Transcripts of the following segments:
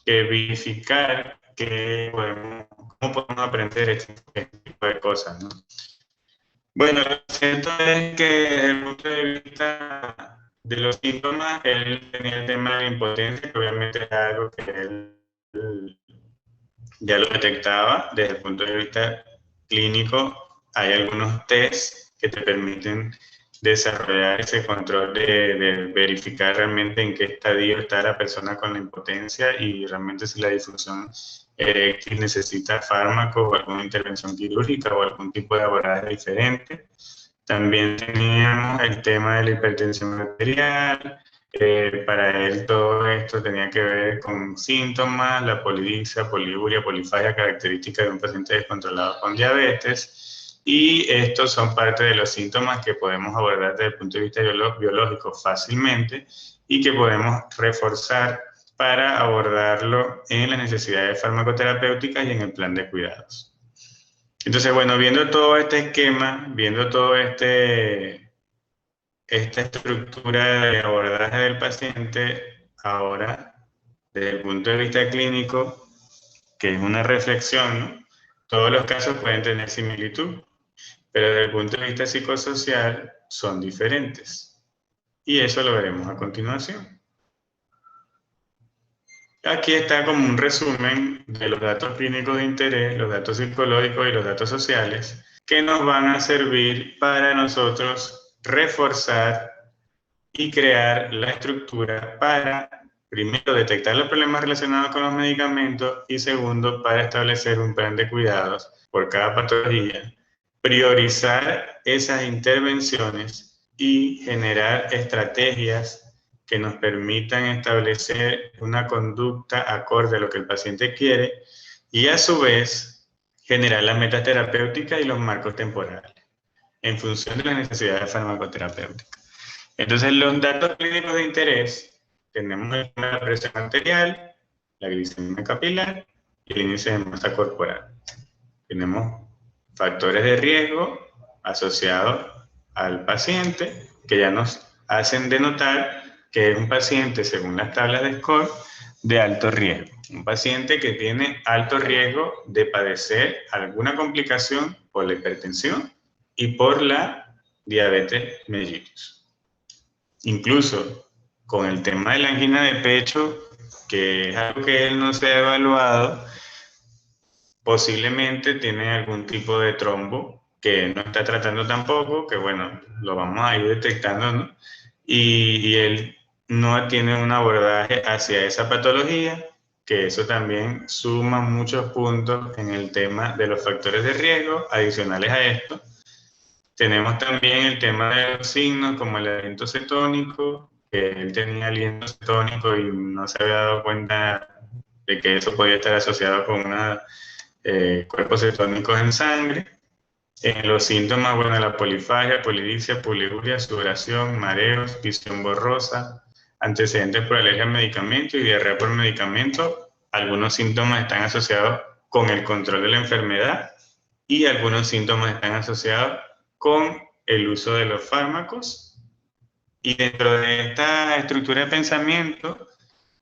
que verificar cómo podemos aprender este tipo de cosas, ¿no? Bueno, lo cierto es que desde el punto de vista de los síntomas, él tenía el tema de la impotencia, que obviamente es algo que él ya lo detectaba desde el punto de vista clínico. Hay algunos tests que te permiten desarrollar ese control de verificar realmente en qué estadio está la persona con la impotencia y realmente si la disfunción eréctil necesita fármaco o alguna intervención quirúrgica o algún tipo de abordaje diferente. También teníamos el tema de la hipertensión arterial. Para él todo esto tenía que ver con síntomas, la polidipsia, poliuria, polifagia, características de un paciente descontrolado con diabetes. Y estos son parte de los síntomas que podemos abordar desde el punto de vista biológico fácilmente y que podemos reforzar para abordarlo en las necesidades farmacoterapéuticas y en el plan de cuidados. Entonces, bueno, viendo todo este esquema, viendo todo esta estructura de abordaje del paciente, ahora, desde el punto de vista clínico, que es una reflexión, ¿no? Todos los casos pueden tener similitud, pero desde el punto de vista psicosocial son diferentes. Y eso lo veremos a continuación. Aquí está como un resumen de los datos clínicos de interés, los datos psicológicos y los datos sociales que nos van a servir para nosotros reforzar y crear la estructura para, primero, detectar los problemas relacionados con los medicamentos y segundo, para establecer un plan de cuidados por cada patología, priorizar esas intervenciones y generar estrategias que nos permitan establecer una conducta acorde a lo que el paciente quiere y a su vez generar las metas terapéuticas y los marcos temporales en función de las necesidades farmacoterapéuticas. Entonces, los datos clínicos de interés, tenemos la presión arterial, la glicemia capilar y el índice de masa corporal. Tenemos factores de riesgo asociados al paciente que ya nos hacen denotar que es un paciente, según las tablas de SCORE, de alto riesgo. Un paciente que tiene alto riesgo de padecer alguna complicación por la hipertensión y por la diabetes mellitus. Incluso con el tema de la angina de pecho, que es algo que él no se ha evaluado, posiblemente tiene algún tipo de trombo que no está tratando tampoco, que bueno, lo vamos a ir detectando, ¿no? Y él no tiene un abordaje hacia esa patología, que eso también suma muchos puntos en el tema de los factores de riesgo adicionales a esto. Tenemos también el tema de los signos, como el aliento cetónico, que él tenía aliento cetónico y no se había dado cuenta de que eso podía estar asociado con cuerpos cetónicos en sangre. Los síntomas, bueno, la polifagia, polidipsia, poliuria, sudoración, mareos, visión borrosa, antecedentes por alergia al medicamento y diarrea por medicamento. Algunos síntomas están asociados con el control de la enfermedad y algunos síntomas están asociados con el uso de los fármacos. Y dentro de esta estructura de pensamiento,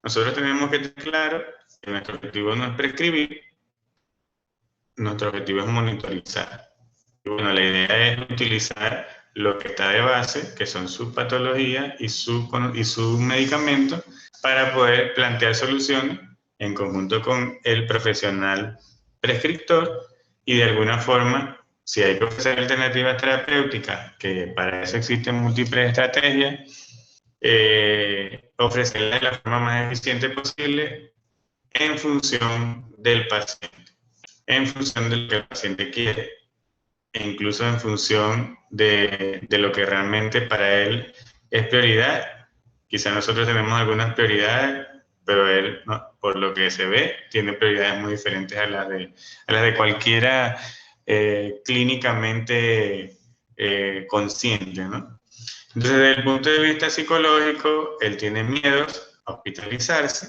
nosotros tenemos que tener claro que nuestro objetivo no es prescribir, nuestro objetivo es monitorizar. Y bueno, la idea es utilizar lo que está de base, que son sus patologías y su medicamento, para poder plantear soluciones en conjunto con el profesional prescriptor y de alguna forma, si hay que ofrecer alternativas terapéuticas, que para eso existen múltiples estrategias, ofrecerlas de la forma más eficiente posible en función del paciente, en función de lo que el paciente quiere e incluso en función de lo que realmente para él es prioridad. Quizá nosotros tenemos algunas prioridades, pero él, ¿no?, por lo que se ve, tiene prioridades muy diferentes a las de cualquiera clínicamente consciente, ¿no? Entonces, desde el punto de vista psicológico, él tiene miedos a hospitalizarse,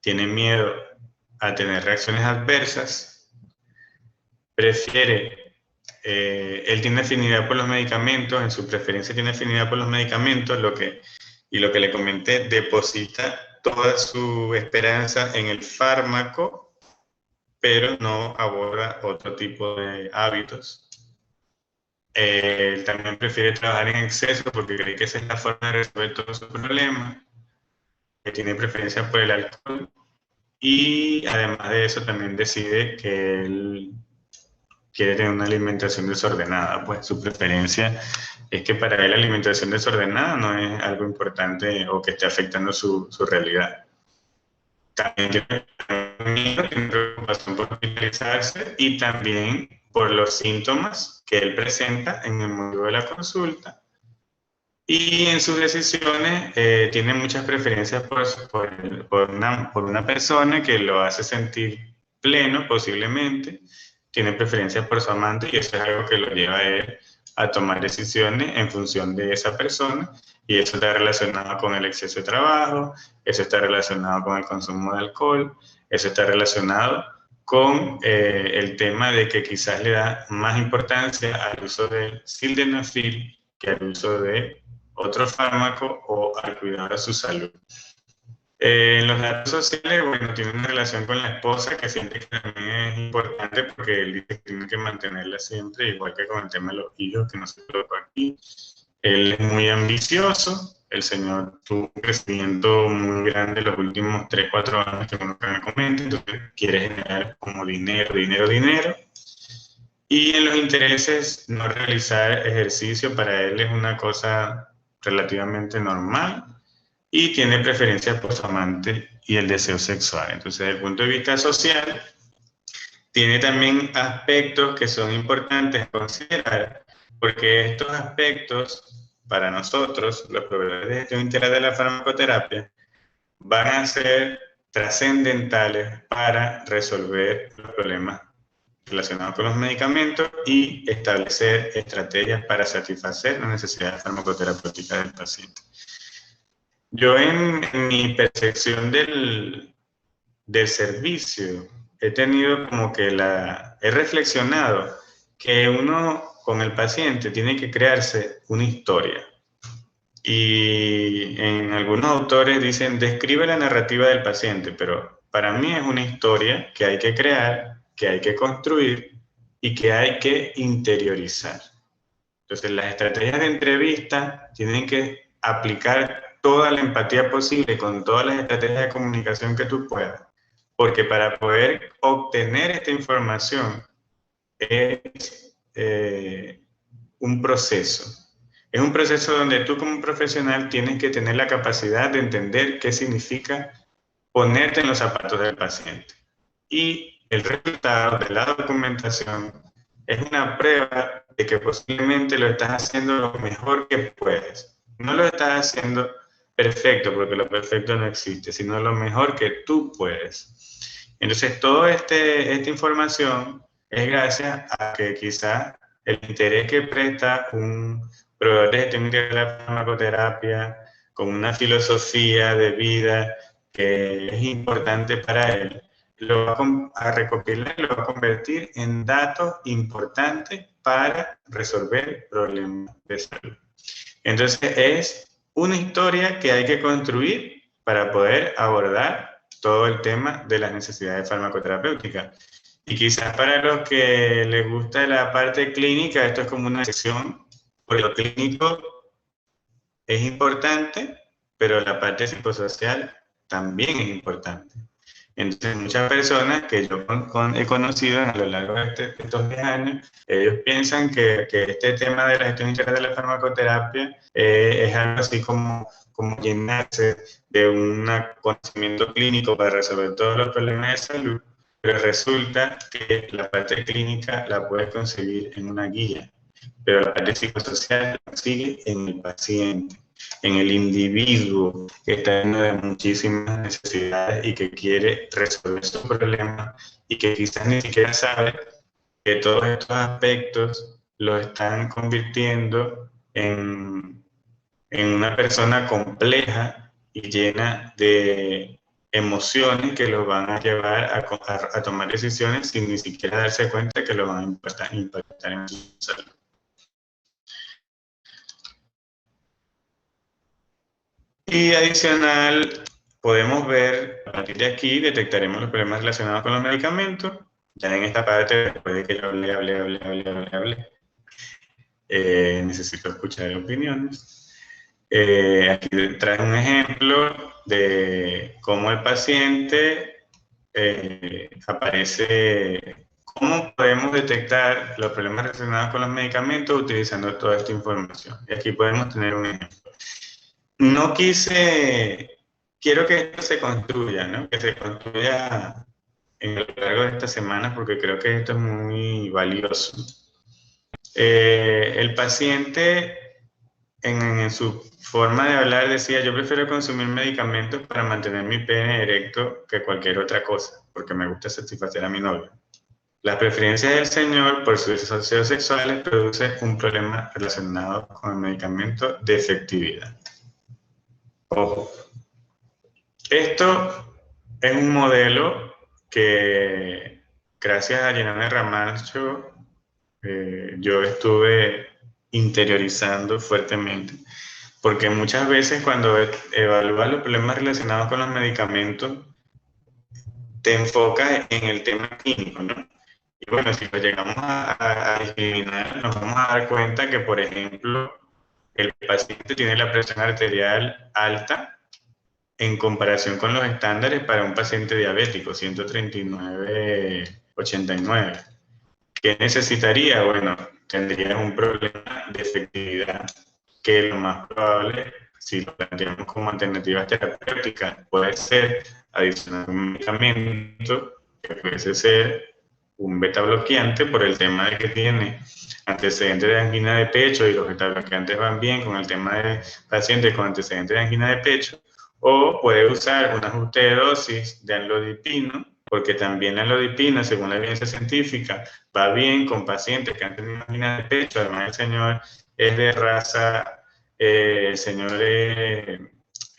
tiene miedo a tener reacciones adversas, prefiere, él tiene afinidad por los medicamentos, en su preferencia tiene afinidad por los medicamentos, y lo que le comenté, deposita toda su esperanza en el fármaco, pero no aborda otro tipo de hábitos. Él también prefiere trabajar en exceso porque cree que esa es la forma de resolver todos sus problemas. Que tiene preferencia por el alcohol y además de eso también decide que él quiere tener una alimentación desordenada. Pues su preferencia es que para él la alimentación desordenada no es algo importante o que esté afectando su realidad. También tiene preocupación por hospitalizarse y también por los síntomas que él presenta en el motivo de la consulta. Y en sus decisiones tiene muchas preferencias por una persona que lo hace sentir pleno, posiblemente. Tiene preferencias por su amante y eso es algo que lo lleva a él a tomar decisiones en función de esa persona. Y eso está relacionado con el exceso de trabajo, eso está relacionado con el consumo de alcohol, eso está relacionado con el tema de que quizás le da más importancia al uso de sildenafil que al uso de otro fármaco o al cuidar de su salud. En los datos sociales, bueno, tiene una relación con la esposa que siente que también es importante porque él dice que tiene que mantenerla siempre, igual que con el tema de los hijos que no se colocó aquí. Él es muy ambicioso, el señor tuvo un crecimiento muy grande los últimos 3, 4 años que uno me comenta, entonces quiere generar como dinero, dinero, dinero. Y en los intereses, no realizar ejercicio para él es una cosa relativamente normal y tiene preferencia por su amante y el deseo sexual. Entonces, desde el punto de vista social, tiene también aspectos que son importantes considerar, porque estos aspectos, para nosotros, los proveedores de gestión integral de la farmacoterapia, van a ser trascendentales para resolver los problemas relacionados con los medicamentos y establecer estrategias para satisfacer las necesidades farmacoterapéuticas del paciente. Yo en mi percepción del servicio he tenido como que he reflexionado que uno con el paciente tiene que crearse una historia. Y en algunos autores dicen, describe la narrativa del paciente, pero para mí es una historia que hay que crear, que hay que construir y que hay que interiorizar. Entonces, las estrategias de entrevista tienen que aplicar toda la empatía posible con todas las estrategias de comunicación que tú puedas, porque para poder obtener esta información es un proceso. Es un proceso donde tú como profesional tienes que tener la capacidad de entender qué significa ponerte en los zapatos del paciente. Y el resultado de la documentación es una prueba de que posiblemente lo estás haciendo lo mejor que puedes. No lo estás haciendo perfecto, porque lo perfecto no existe, sino lo mejor que tú puedes. Entonces, toda esta información es gracias a que quizás el interés que presta un proveedor de gestión de la farmacoterapia con una filosofía de vida que es importante para él, lo va a recopilar y lo va a convertir en datos importantes para resolver problemas de salud. Entonces es una historia que hay que construir para poder abordar todo el tema de las necesidades farmacoterapéuticas. Y quizás para los que les gusta la parte clínica, esto es como una sección, porque lo clínico es importante, pero la parte psicosocial también es importante. Entonces, muchas personas que yo he conocido a lo largo de estos 10 años, ellos piensan que este tema de la gestión integral de la farmacoterapia es algo así como llenarse de un conocimiento clínico para resolver todos los problemas de salud, pero resulta que la parte clínica la puedes conseguir en una guía, pero la parte psicosocial la consigue en el paciente, en el individuo que está lleno de muchísimas necesidades y que quiere resolver sus problemas y que quizás ni siquiera sabe que todos estos aspectos lo están convirtiendo en una persona compleja y llena de emociones que los van a llevar a tomar decisiones sin ni siquiera darse cuenta que lo van a impactar en su salud. Y adicional, podemos ver, a partir de aquí, detectaremos los problemas relacionados con los medicamentos. Ya en esta parte, después de que yo hablé, necesito escuchar opiniones. Aquí trae un ejemplo de cómo el paciente aparece, cómo podemos detectar los problemas relacionados con los medicamentos utilizando toda esta información. Y aquí podemos tener un ejemplo. No quiero que esto se construya, ¿no? Que se construya en lo largo de esta semana porque creo que esto es muy valioso. El paciente en su forma de hablar decía, yo prefiero consumir medicamentos para mantener mi pene erecto que cualquier otra cosa, porque me gusta satisfacer a mi novio. Las preferencias del señor por sus deseos sexuales produce un problema relacionado con el medicamento de efectividad. Ojo, esto es un modelo que gracias a Yanane Ramancho yo estuve interiorizando fuertemente. Porque muchas veces cuando evalúas los problemas relacionados con los medicamentos, te enfocas en el tema clínico, ¿no? Y bueno, si lo llegamos a discriminar, nos vamos a dar cuenta que, por ejemplo, el paciente tiene la presión arterial alta en comparación con los estándares para un paciente diabético, 139/89. ¿Qué necesitaría? Bueno, tendría un problema de efectividad que lo más probable, si lo planteamos como alternativas terapéuticas, puede ser adicionar un medicamento que puede ser un beta bloqueante por el tema de que tiene antecedentes de angina de pecho y los beta bloqueantes van bien con el tema de pacientes con antecedentes de angina de pecho, o puede usar un ajuste de dosis de amlodipino, porque también la amlodipina, según la evidencia científica, va bien con pacientes que han tenido angina de pecho. Además, el señor es de raza, el señor es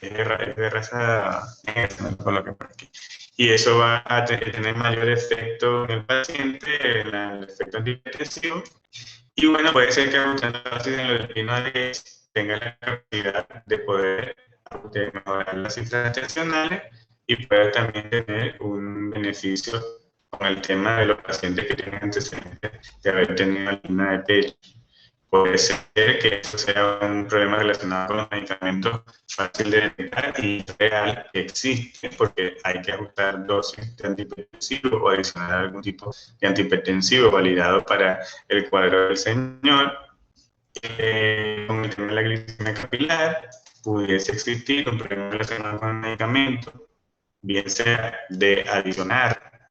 de raza negra, no coloqué por aquí. Y eso va a tener mayor efecto en el paciente, en el efecto antihipertensivo. Y bueno, puede ser que ajustando la dosis en los espinales tenga la capacidad de poder mejorar las cifras atencionales y pueda también tener un beneficio con el tema de los pacientes que tienen antecedentes de haber tenido angina de pecho. Puede ser que eso sea un problema relacionado con los medicamentos fácil de detectar y real que existe, porque hay que ajustar dosis de antihipertensivo o adicionar algún tipo de antihipertensivo validado para el cuadro del señor. Con el tema de la glicemia capilar, pudiese existir un problema relacionado con el medicamento, bien sea de adicionar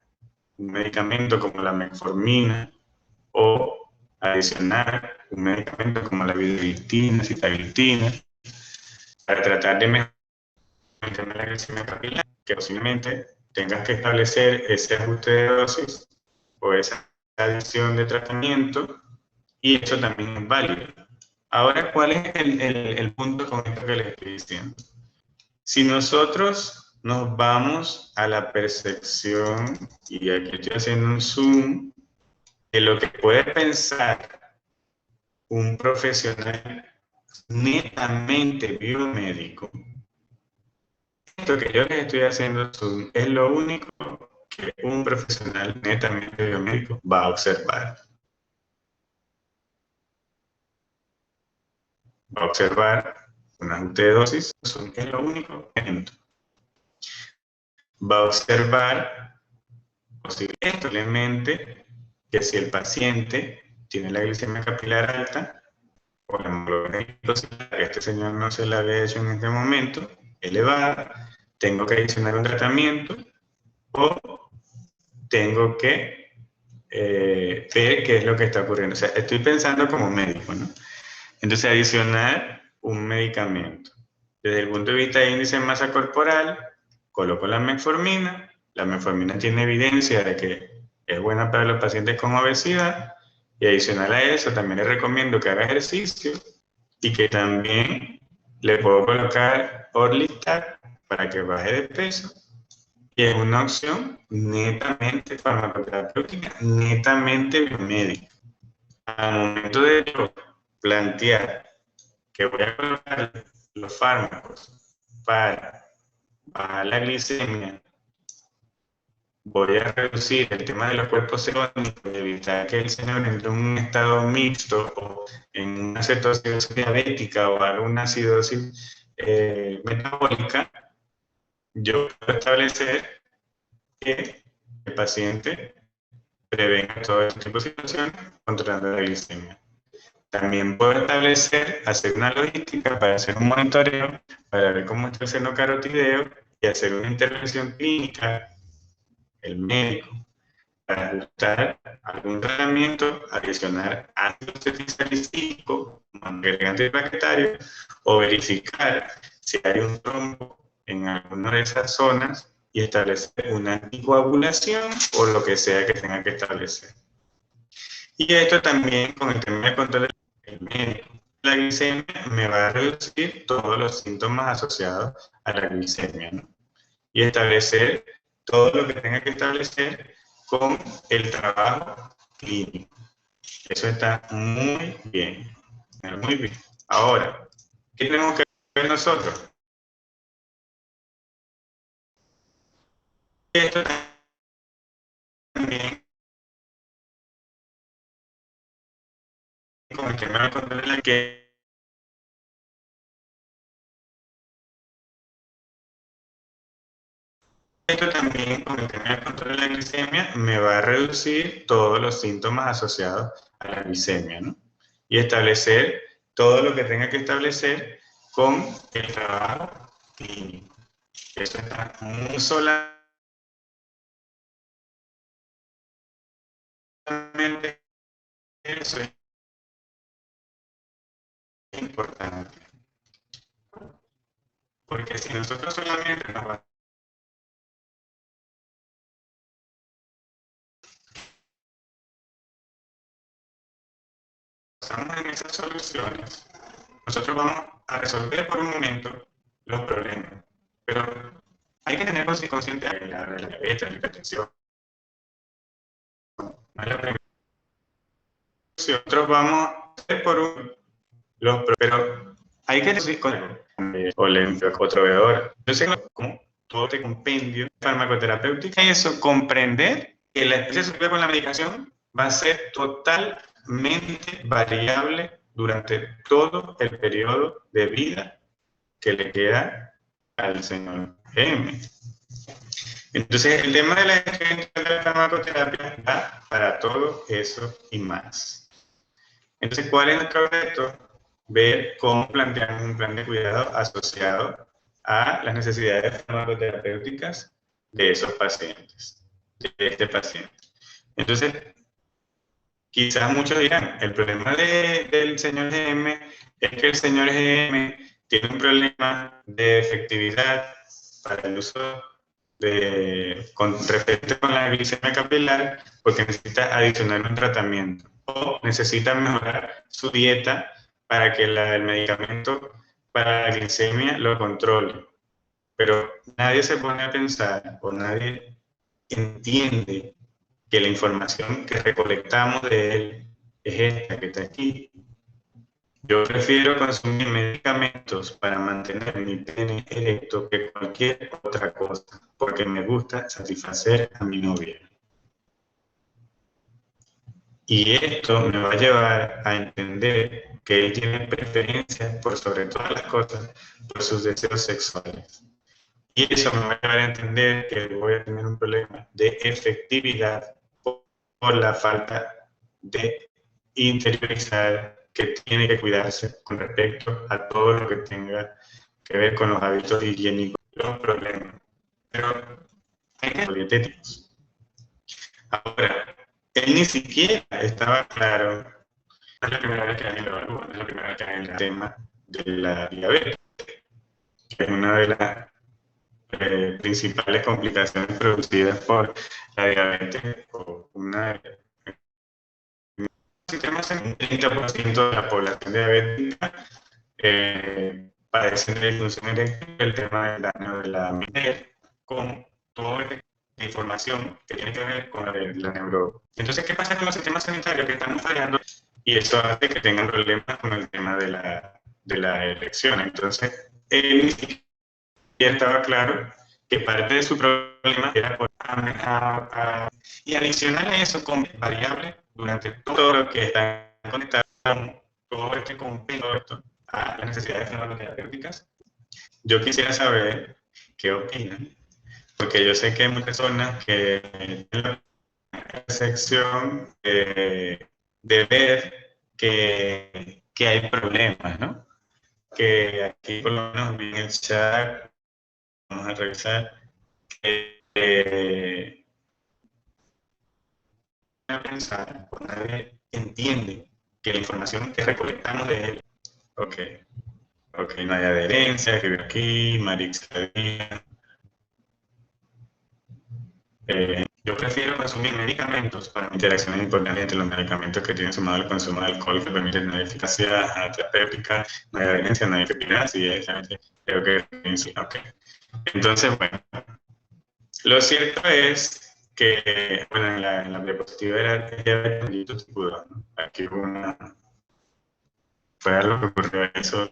un medicamento como la metformina o adicionar un medicamento como la vidrilitina, sitagliptina, para tratar de mejorar la glicemia capilar, que posiblemente tengas que establecer ese ajuste de dosis o esa adición de tratamiento, y eso también es válido. Ahora, ¿cuál es el punto con esto que les estoy diciendo? Si nosotros nos vamos a la percepción, y aquí estoy haciendo un zoom, de lo que puede pensar un profesional netamente biomédico, esto que yo les estoy haciendo es lo único que un profesional netamente biomédico va a observar. Va a observar un ajuste de dosis, es lo único que va a observar posiblemente que si el paciente tiene la glicemia capilar alta o la hemoglobina glicosílica, que este señor no se la había hecho en este momento, elevada, tengo que adicionar un tratamiento o tengo que ver qué es lo que está ocurriendo. O sea, estoy pensando como médico, ¿no? Entonces, adicionar un medicamento. Desde el punto de vista de índice de masa corporal, coloco la metformina. La metformina tiene evidencia de que es buena para los pacientes con obesidad. Y adicional a eso, también le recomiendo que haga ejercicio y que también le puedo colocar Orlistat para que baje de peso. Y es una opción netamente farmacoterapéutica, netamente biomédica. Al momento de yo plantear que voy a colocar los fármacos para bajar la glicemia, voy a reducir el tema de los cuerpos cetónicos y evitar que el señor entre en un estado mixto o en una cetosis diabética o alguna acidosis metabólica, yo puedo establecer que el paciente prevenga todo este tipo de situaciones controlando la glicemia. También puedo establecer, hacer una logística para hacer un monitoreo, para ver cómo está el seno carotideo y hacer una intervención clínica, el médico, para ajustar algún tratamiento, adicionar ácido acetilsalicílico, como agregante plaquetario, o verificar si hay un trombo en alguna de esas zonas y establecer una anticoagulación o lo que sea que tenga que establecer. Y esto también con el tema de control del médico. La glicemia me va a reducir todos los síntomas asociados a la glicemia, ¿no? Y establecer todo lo que tenga que establecer con el trabajo clínico. Eso está muy bien, muy bien. Ahora, ¿qué tenemos que ver nosotros? Esto también con el tema de control de la que esto también con el tema de control de la glicemia me va a reducir todos los síntomas asociados a la glicemia, ¿no? Y establecer todo lo que tenga que establecer con el trabajo clínico. Eso está muy solamente eso es importante. Porque si nosotros solamente nos basamos en esas soluciones, nosotros vamos a resolver por un momento los problemas. Pero hay que tener consciente de la diabetes, la hipertensión. No es la primera. Nosotros vamos a hacer por un pero hay que decir con o otro veedor. Yo sé como todo este compendio farmacoterapéutico, eso, comprender que la especie con la medicación va a ser totalmente variable durante todo el periodo de vida que le queda al señor M. Entonces, el tema de la gestión de la farmacoterapia va para todo eso y más. Entonces, ¿cuál es nuestro reto? Ver cómo planteamos un plan de cuidado asociado a las necesidades farmacoterapéuticas de esos pacientes, de este paciente. Entonces, quizás muchos dirán, el problema del señor GM es que el señor GM tiene un problema de efectividad para el uso con respecto con la glicemia capilar porque necesita adicionar un tratamiento o necesita mejorar su dieta para que el medicamento para la glicemia lo controle. Pero nadie se pone a pensar o nadie entiende que la información que recolectamos de él es esta que está aquí. Yo prefiero consumir medicamentos para mantener mi pene erecto que cualquier otra cosa, porque me gusta satisfacer a mi novia. Y esto me va a llevar a entender que él tiene preferencia por sobre todas las cosas por sus deseos sexuales. Y eso me va a llevar a entender que voy a tener un problema de efectividad por la falta de interiorizar que tiene que cuidarse con respecto a todo lo que tenga que ver con los hábitos higiénicos, los problemas. Pero hay que ser dietéticos. Ahora, él ni siquiera estaba claro, no es la primera vez que alguien lo evalúa, no es la primera vez que alguien el tema de la diabetes, que es una de las principales complicaciones producidas por la diabetes o una de sistemas en un 30% de la población diabética padecen de disfunción eréctil, el tema del daño de la miel, con toda la información que tiene que ver con la neuro. Entonces, ¿qué pasa con los sistemas sanitarios que están fallando? Y eso hace que tengan problemas con el tema de la elección. Entonces, él ya estaba claro que parte de su problema era y adicional a eso, con variables durante todo lo que están conectados, todo este conjunto a las necesidades terapéuticas. Yo quisiera saber qué opinan, porque yo sé que hay muchas personas que tienen la percepción de ver que hay problemas, ¿no? Que aquí por lo menos en el chat vamos a revisar a pensar, pues nadie entiende que la información que recolectamos de él, ok, ok, no hay adherencia, escribe aquí, Marix yo prefiero consumir medicamentos para interacciones importantes entre los medicamentos que tienen sumado el consumo de alcohol que permiten una eficacia terapéutica, no hay adherencia, no hay efectividad, sí, exactamente, creo que sí, ok. Entonces, bueno, lo cierto es que, bueno, en la diapositiva era bendito tiburón, ¿no? Aquí hubo fue algo que ocurrió, eso,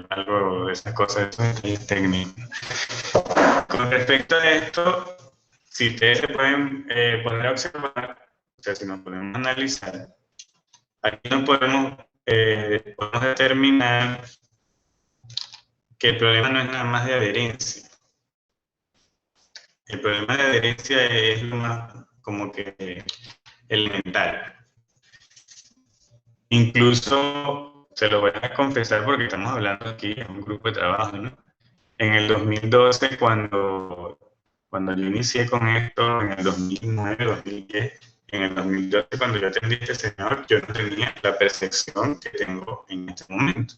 algo de esas cosas, eso es técnico. Con respecto a esto, si ustedes se pueden poner a observar, o sea, si nos podemos analizar, aquí no podemos determinar que el problema no es nada más de adherencia. El problema de adherencia es lo más como que elemental. Incluso se lo voy a confesar porque estamos hablando aquí en un grupo de trabajo, ¿no? En el 2012, cuando yo inicié con esto, en el 2009, 2010, en el 2012, cuando yo atendí a este señor, yo no tenía la percepción que tengo en este momento.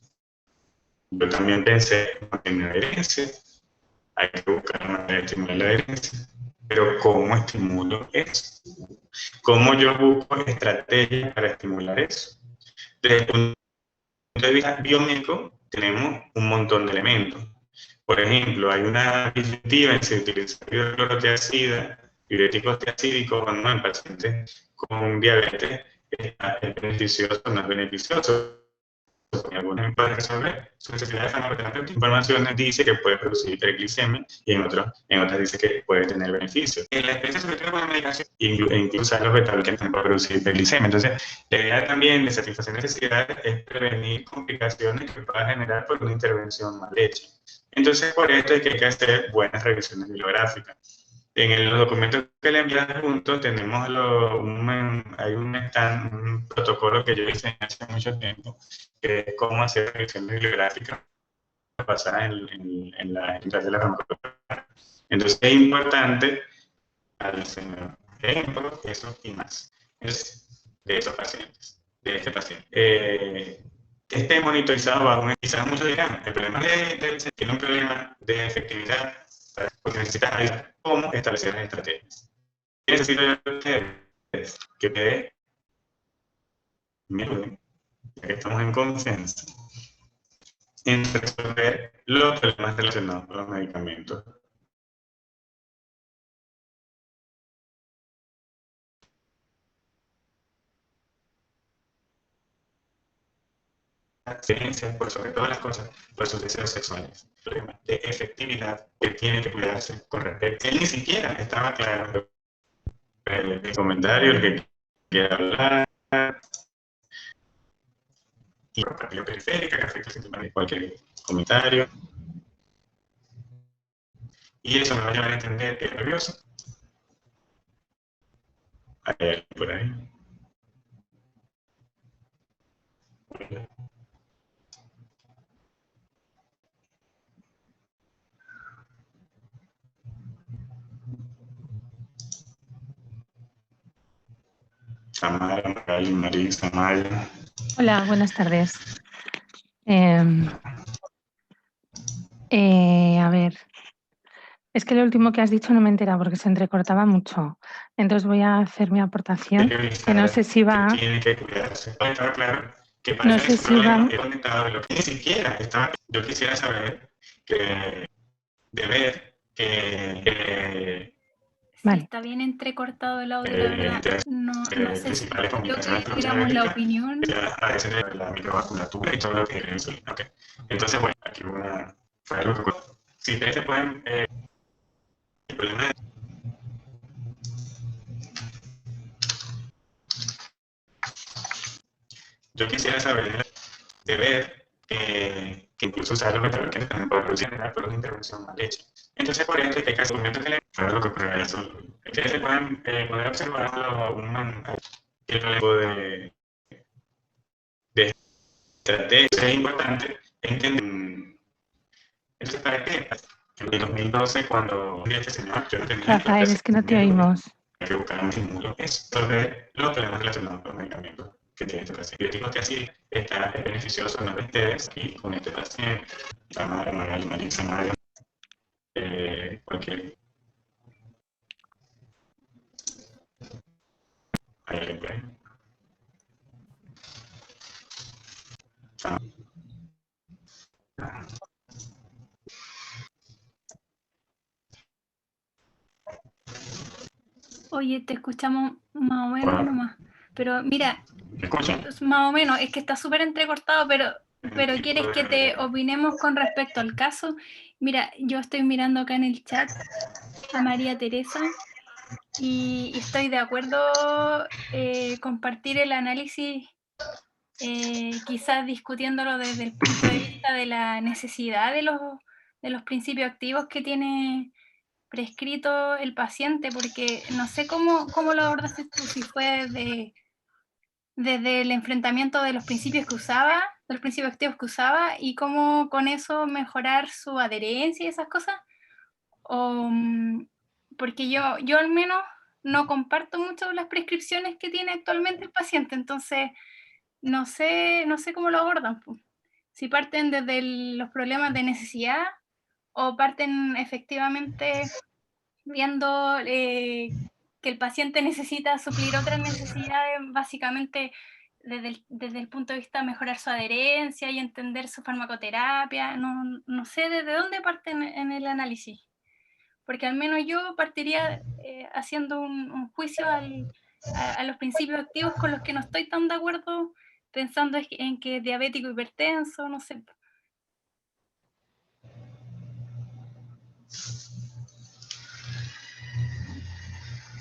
Yo también pensé, no tiene adherencia, hay que buscar una manera de estimular la adherencia. Pero ¿cómo estimulo eso? ¿Cómo yo busco estrategias para estimular eso? Desde el punto de vista biomédico, tenemos un montón de elementos. Por ejemplo, hay una disyuntiva en si utilizar hidroclorotiazida, diuréticos tiacídicos o no en pacientes con diabetes, ¿es beneficioso o no es beneficioso? Porque algunos pueden resolver su necesidad de farmacoterapia. Informaciones dice que puede producir hiperglicemia y en otras dice que puede tener beneficios. En la experiencia sobre todo con la medicación, incluso los beta-bloqueantes pueden producir hiperglicemia. Entonces, la idea también de satisfacer necesidades es prevenir complicaciones que pueda generar por una intervención mal hecha. Entonces, por esto es que hay que hacer buenas revisiones bibliográficas. En los documentos que le envían juntos tenemos hay un protocolo que yo hice hace mucho tiempo, que es cómo hacer revisiones bibliográficas basadas en la entidad de la farmacología. Entonces es importante al señor ejemplo, eso y más. Es de esos pacientes, de este paciente. Que esté monitorizado bajo quizás muchos dirán, el problema tiene un problema de efectividad porque necesitas saber cómo establecer las estrategias. ¿Qué necesito yo de ustedes? Que ustedes me ayuden, ya que estamos en confianza, en resolver los problemas relacionados con los medicamentos. Ciencias, por sobre todas las cosas, por sus deseos sexuales. Problemas de efectividad que tiene que cuidarse con respecto. Él ni siquiera estaba claro el comentario, el que quiera hablar, y la cardio periférica que afecta simplemente cualquier comentario. Y eso me va a llevar a entender que es nervioso. Hay alguien por ahí. Samara, Magali, Marisa, Maya. Hola, buenas tardes. A ver, es que lo último que has dicho no me entera porque se entrecortaba mucho. Entonces voy a hacer mi aportación, que no sé si va... Tiene que cuidarse. Está claro que para no sé ese si problema va... he conectado de lo que ni siquiera estaba. Yo quisiera saber que de ver que Vale. Está bien entrecortado el audio, la verdad. No sé si principales creo que comunicaciones diéramos la opinión. aparecen en la microvasculatura y todo lo que es la insulina. Okay. Entonces, bueno, aquí fue algo que si ustedes se pueden El problema es yo quisiera saber, de ver que incluso usar los beta-bloqueantes también puede producir una intervención mal hecha. Entonces, por esto, hay casos que le fue lo que ocurrió eso. Ustedes se pueden poder observar un tipo de estrategia. Es importante entender. Entonces, ¿para qué? En el 2012, cuando este señor, yo no tenía Rafael, es que no te oímos. que buscar un estímulo es sobre los problemas relacionados con los medicamentos que tiene este paciente. Yo digo que así está beneficioso no de ustedes y con este paciente. Cualquier. Oye, te escuchamos más o menos nomás. Pero mira, ¿Me escuchan? más o menos, es que está súper entrecortado, pero ¿quieres que te opinemos con respecto al caso? Mira, yo estoy mirando acá en el chat a María Teresa y estoy de acuerdo compartir el análisis, quizás discutiéndolo desde el punto de vista de la necesidad de los principios activos que tiene prescrito el paciente, porque no sé cómo lo abordaste tú, si fue desde el enfrentamiento de los principios que usaba, de los principios activos que usaba, y cómo con eso mejorar su adherencia y esas cosas, o, porque yo al menos no comparto mucho las prescripciones que tiene actualmente el paciente, entonces no sé cómo lo abordan, pues. Si parten desde los problemas de necesidad o parten efectivamente viendo que el paciente necesita suplir otras necesidades, básicamente desde el punto de vista de mejorar su adherencia y entender su farmacoterapia. No sé desde dónde parten en el análisis, porque al menos yo partiría haciendo un juicio a los principios activos con los que no estoy tan de acuerdo, pensando en que es diabético hipertenso, no sé.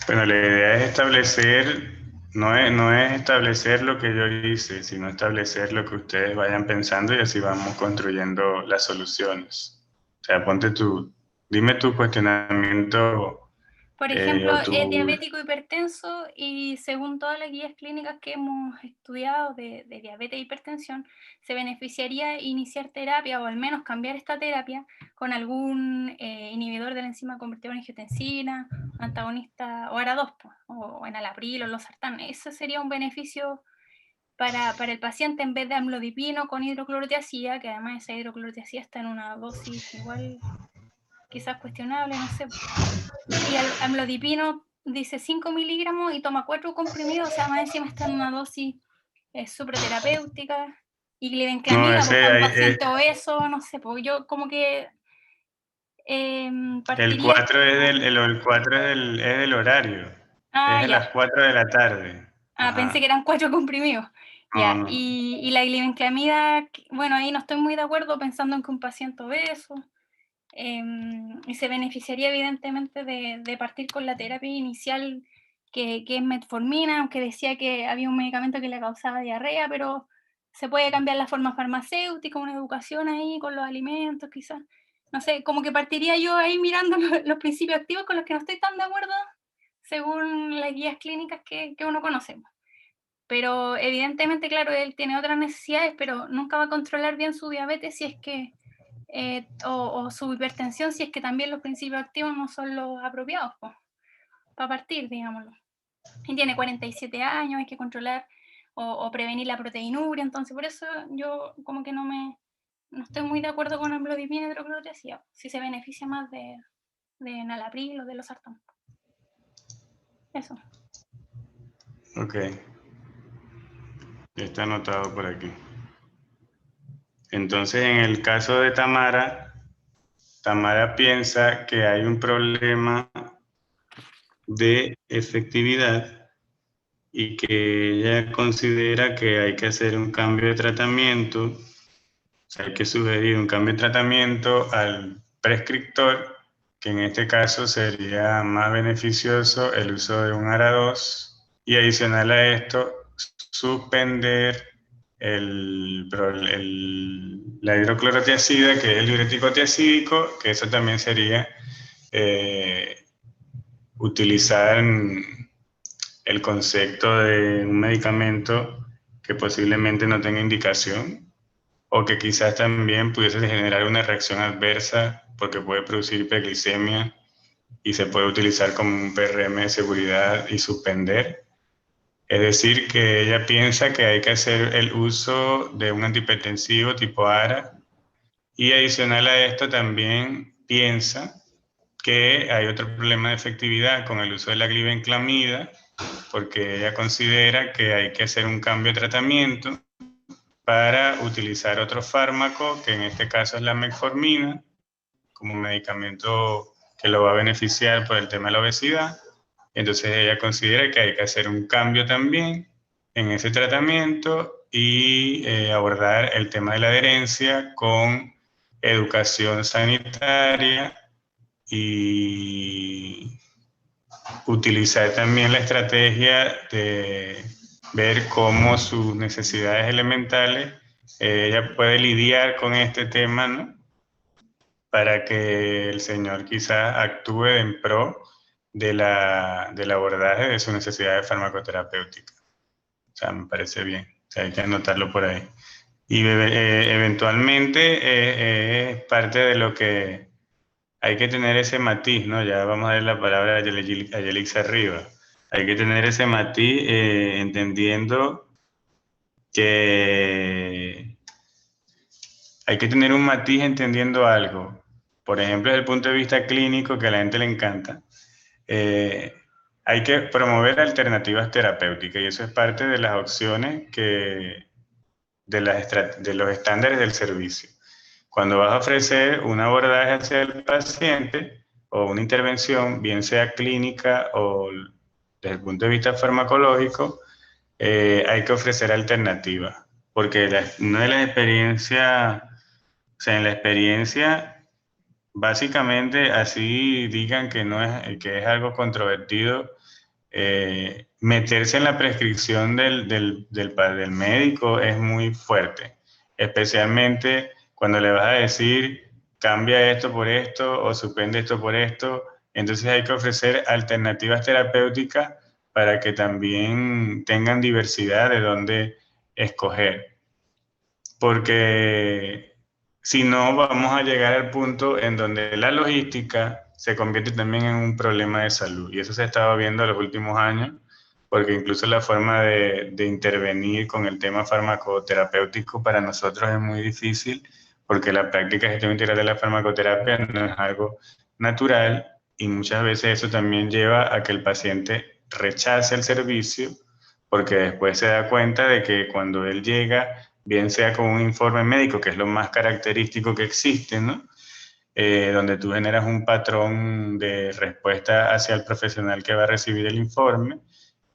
Bueno, la idea es establecer, no es establecer lo que yo hice, sino establecer lo que ustedes vayan pensando y así vamos construyendo las soluciones. O sea, dime tu cuestionamiento. Por ejemplo, es diabético hipertenso y según todas las guías clínicas que hemos estudiado de diabetes e hipertensión, se beneficiaría iniciar terapia o al menos cambiar esta terapia con algún inhibidor de la enzima convertidora en angiotensina, antagonista o ARA2, o enalapril o losartán. Ese sería un beneficio para el paciente en vez de amlodipino con hidroclorotiazida, que además esa hidroclorotiazida está en una dosis igual quizás cuestionable, no sé. Y el amlodipino dice 5 miligramos y toma 4 comprimidos, o sea, más encima está en una dosis supraterapéutica. Y glibenclamida, No, para un paciente obeso, no sé, pues yo como que partiría... El 4 es del horario, es de las 4 de la tarde. Pensé que eran 4 comprimidos. Ya. No. Y la glibenclamida, bueno, ahí no estoy muy de acuerdo pensando en que un paciente obeso... y se beneficiaría evidentemente de partir con la terapia inicial que es metformina, aunque decía que había un medicamento que le causaba diarrea, pero se puede cambiar la forma farmacéutica, una educación ahí con los alimentos quizás. No sé, como que partiría yo ahí mirando los principios activos con los que no estoy tan de acuerdo según las guías clínicas que uno conoce. Pero evidentemente, claro, él tiene otras necesidades, pero nunca va a controlar bien su diabetes si es que o su hipertensión si es que también los principios activos no son los apropiados, para partir, digámoslo. Y tiene 47 años, hay que controlar o prevenir la proteinuria, entonces por eso yo como que no estoy muy de acuerdo con amlodipina y hidroclorotiazida, si se beneficia más de enalapril o de losartán. Eso. Ok. Está anotado por aquí. Entonces, en el caso de Tamara piensa que hay un problema de efectividad y que ella considera que hay que hacer un cambio de tratamiento, o sea, hay que sugerir un cambio de tratamiento al prescriptor que en este caso sería más beneficioso el uso de un ARA2 y adicional a esto, suspender la hidroclorotiazida, que es el diurético tiazídico, que eso también sería utilizar el concepto de un medicamento que posiblemente no tenga indicación o que quizás también pudiese generar una reacción adversa porque puede producir hiperglicemia y se puede utilizar como un PRM de seguridad y suspender. Es decir, que ella piensa que hay que hacer el uso de un antihipertensivo tipo ARA y adicional a esto también piensa que hay otro problema de efectividad con el uso de la glibenclamida, porque ella considera que hay que hacer un cambio de tratamiento para utilizar otro fármaco, que en este caso es la metformina, como un medicamento que lo va a beneficiar por el tema de la obesidad. Entonces ella considera que hay que hacer un cambio también en ese tratamiento y abordar el tema de la adherencia con educación sanitaria y utilizar también la estrategia de ver cómo sus necesidades elementales, ella puede lidiar con este tema, ¿no? Para que el señor quizás actúe en pro del abordaje de su necesidad de farmacoterapéutica. O sea, me parece bien. O sea, hay que anotarlo por ahí. Y eventualmente es parte de lo que hay que tener ese matiz, ¿no? Ya vamos a dar la palabra a Yelixa arriba. Hay que tener ese matiz entendiendo que hay que tener un matiz entendiendo algo. Por ejemplo, desde el punto de vista clínico, que a la gente le encanta, hay que promover alternativas terapéuticas y eso es parte de las opciones de los estándares del servicio. Cuando vas a ofrecer un abordaje hacia el paciente o una intervención, bien sea clínica o desde el punto de vista farmacológico, hay que ofrecer alternativas, porque no es la experiencia, o sea, en la experiencia, básicamente así digan que no es, que es algo controvertido, meterse en la prescripción del médico es muy fuerte, especialmente cuando le vas a decir cambia esto por esto o suspende esto por esto. Entonces hay que ofrecer alternativas terapéuticas para que también tengan diversidad de dónde escoger. Porque si no, vamos a llegar al punto en donde la logística se convierte también en un problema de salud. Y eso se ha estado viendo en los últimos años, porque incluso la forma de intervenir con el tema farmacoterapéutico para nosotros es muy difícil, porque la práctica de gestión integral de la farmacoterapia no es algo natural y muchas veces eso también lleva a que el paciente rechace el servicio, porque después se da cuenta de que cuando él llega, bien sea con un informe médico, que es lo más característico que existe, ¿no? Donde tú generas un patrón de respuesta hacia el profesional que va a recibir el informe,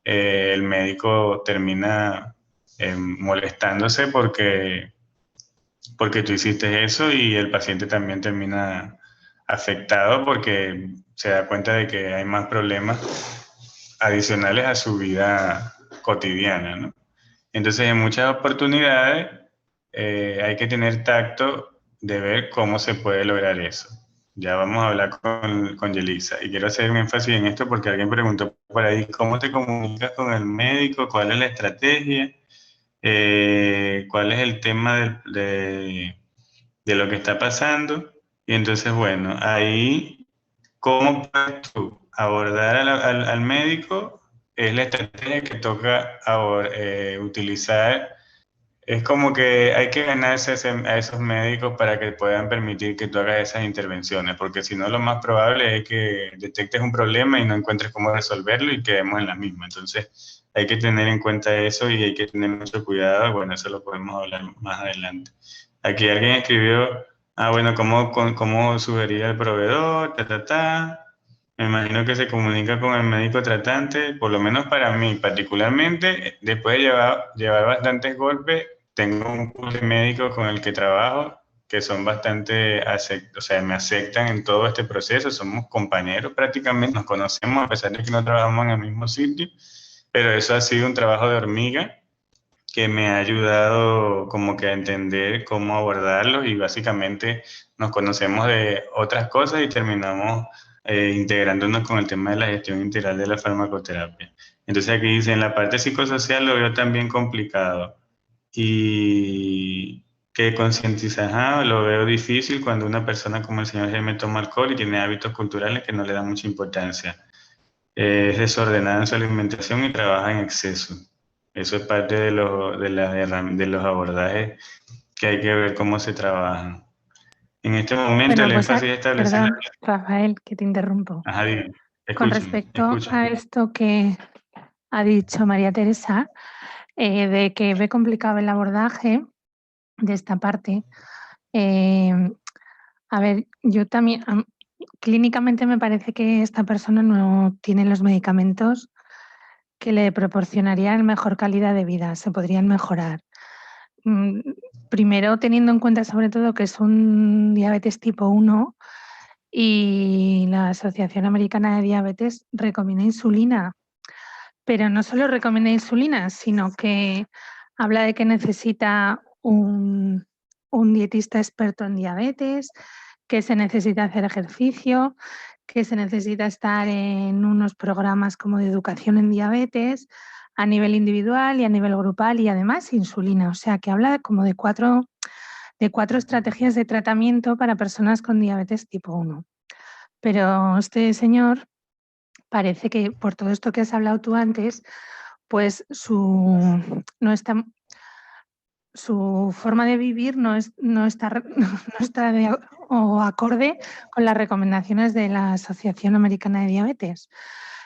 el médico termina molestándose porque tú hiciste eso y el paciente también termina afectado porque se da cuenta de que hay más problemas adicionales a su vida cotidiana, ¿no? Entonces, en muchas oportunidades hay que tener tacto de ver cómo se puede lograr eso. Ya vamos a hablar con Yelixa. Y quiero hacer un énfasis en esto porque alguien preguntó por ahí, ¿cómo te comunicas con el médico? ¿Cuál es la estrategia? ¿Cuál es el tema de lo que está pasando? Y entonces, bueno, ahí, ¿cómo puedes tú abordar al médico? Es la estrategia que toca ahora, utilizar. Es como que hay que ganarse a esos médicos para que puedan permitir que tú hagas esas intervenciones, porque si no, lo más probable es que detectes un problema y no encuentres cómo resolverlo y quedemos en la misma. Entonces, hay que tener en cuenta eso y hay que tener mucho cuidado. Bueno, eso lo podemos hablar más adelante. Aquí alguien escribió, bueno, ¿cómo sugerir al proveedor? Me imagino que se comunica con el médico tratante, por lo menos para mí particularmente, después de llevar bastantes golpes, tengo un pool de médicos con el que trabajo, que son bastante, o sea, me aceptan en todo este proceso, somos compañeros prácticamente, nos conocemos a pesar de que no trabajamos en el mismo sitio, pero eso ha sido un trabajo de hormiga que me ha ayudado como que a entender cómo abordarlos y básicamente nos conocemos de otras cosas y terminamos integrándonos con el tema de la gestión integral de la farmacoterapia. Entonces aquí dice, en la parte psicosocial lo veo también complicado y que concientizar, lo veo difícil cuando una persona como el señor Jaime toma alcohol y tiene hábitos culturales que no le dan mucha importancia. Es desordenada en su alimentación y trabaja en exceso. Eso es parte de los abordajes que hay que ver cómo se trabajan. En este momento Bueno, el pues, énfasis establece en perdón, Rafael, que te interrumpo. Ajá, dime. Con Escúchame, respecto a escúchame. esto que ha dicho María Teresa, de que ve complicado el abordaje de esta parte, a ver, yo también, clínicamente me parece que esta persona no tiene los medicamentos que le proporcionarían mejor calidad de vida, se podrían mejorar. Primero, teniendo en cuenta sobre todo que es un diabetes tipo 1 y la Asociación Americana de Diabetes recomienda insulina, pero no solo recomienda insulina, sino que habla de que necesita un dietista experto en diabetes, que se necesita hacer ejercicio, que se necesita estar en unos programas como de educación en diabetes a nivel individual y a nivel grupal y además insulina. O sea, que habla como de cuatro estrategias de tratamiento para personas con diabetes tipo 1. Pero este señor parece que por todo esto que has hablado tú antes, pues su forma de vivir no está acorde con las recomendaciones de la Asociación Americana de Diabetes.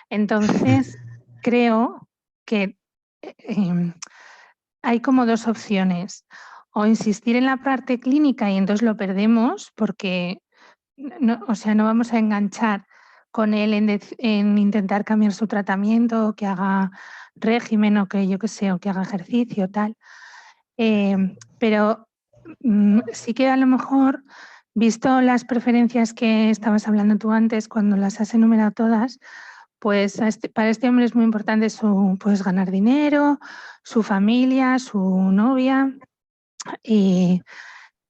Entonces, creo que hay como dos opciones. O insistir en la parte clínica y entonces lo perdemos porque no vamos a enganchar con él en intentar cambiar su tratamiento, o que haga régimen o que yo qué sé, o que haga ejercicio, tal. Pero sí que a lo mejor, visto las preferencias que estabas hablando tú antes, cuando las has enumerado todas, pues para este hombre es muy importante pues ganar dinero, su familia, su novia, y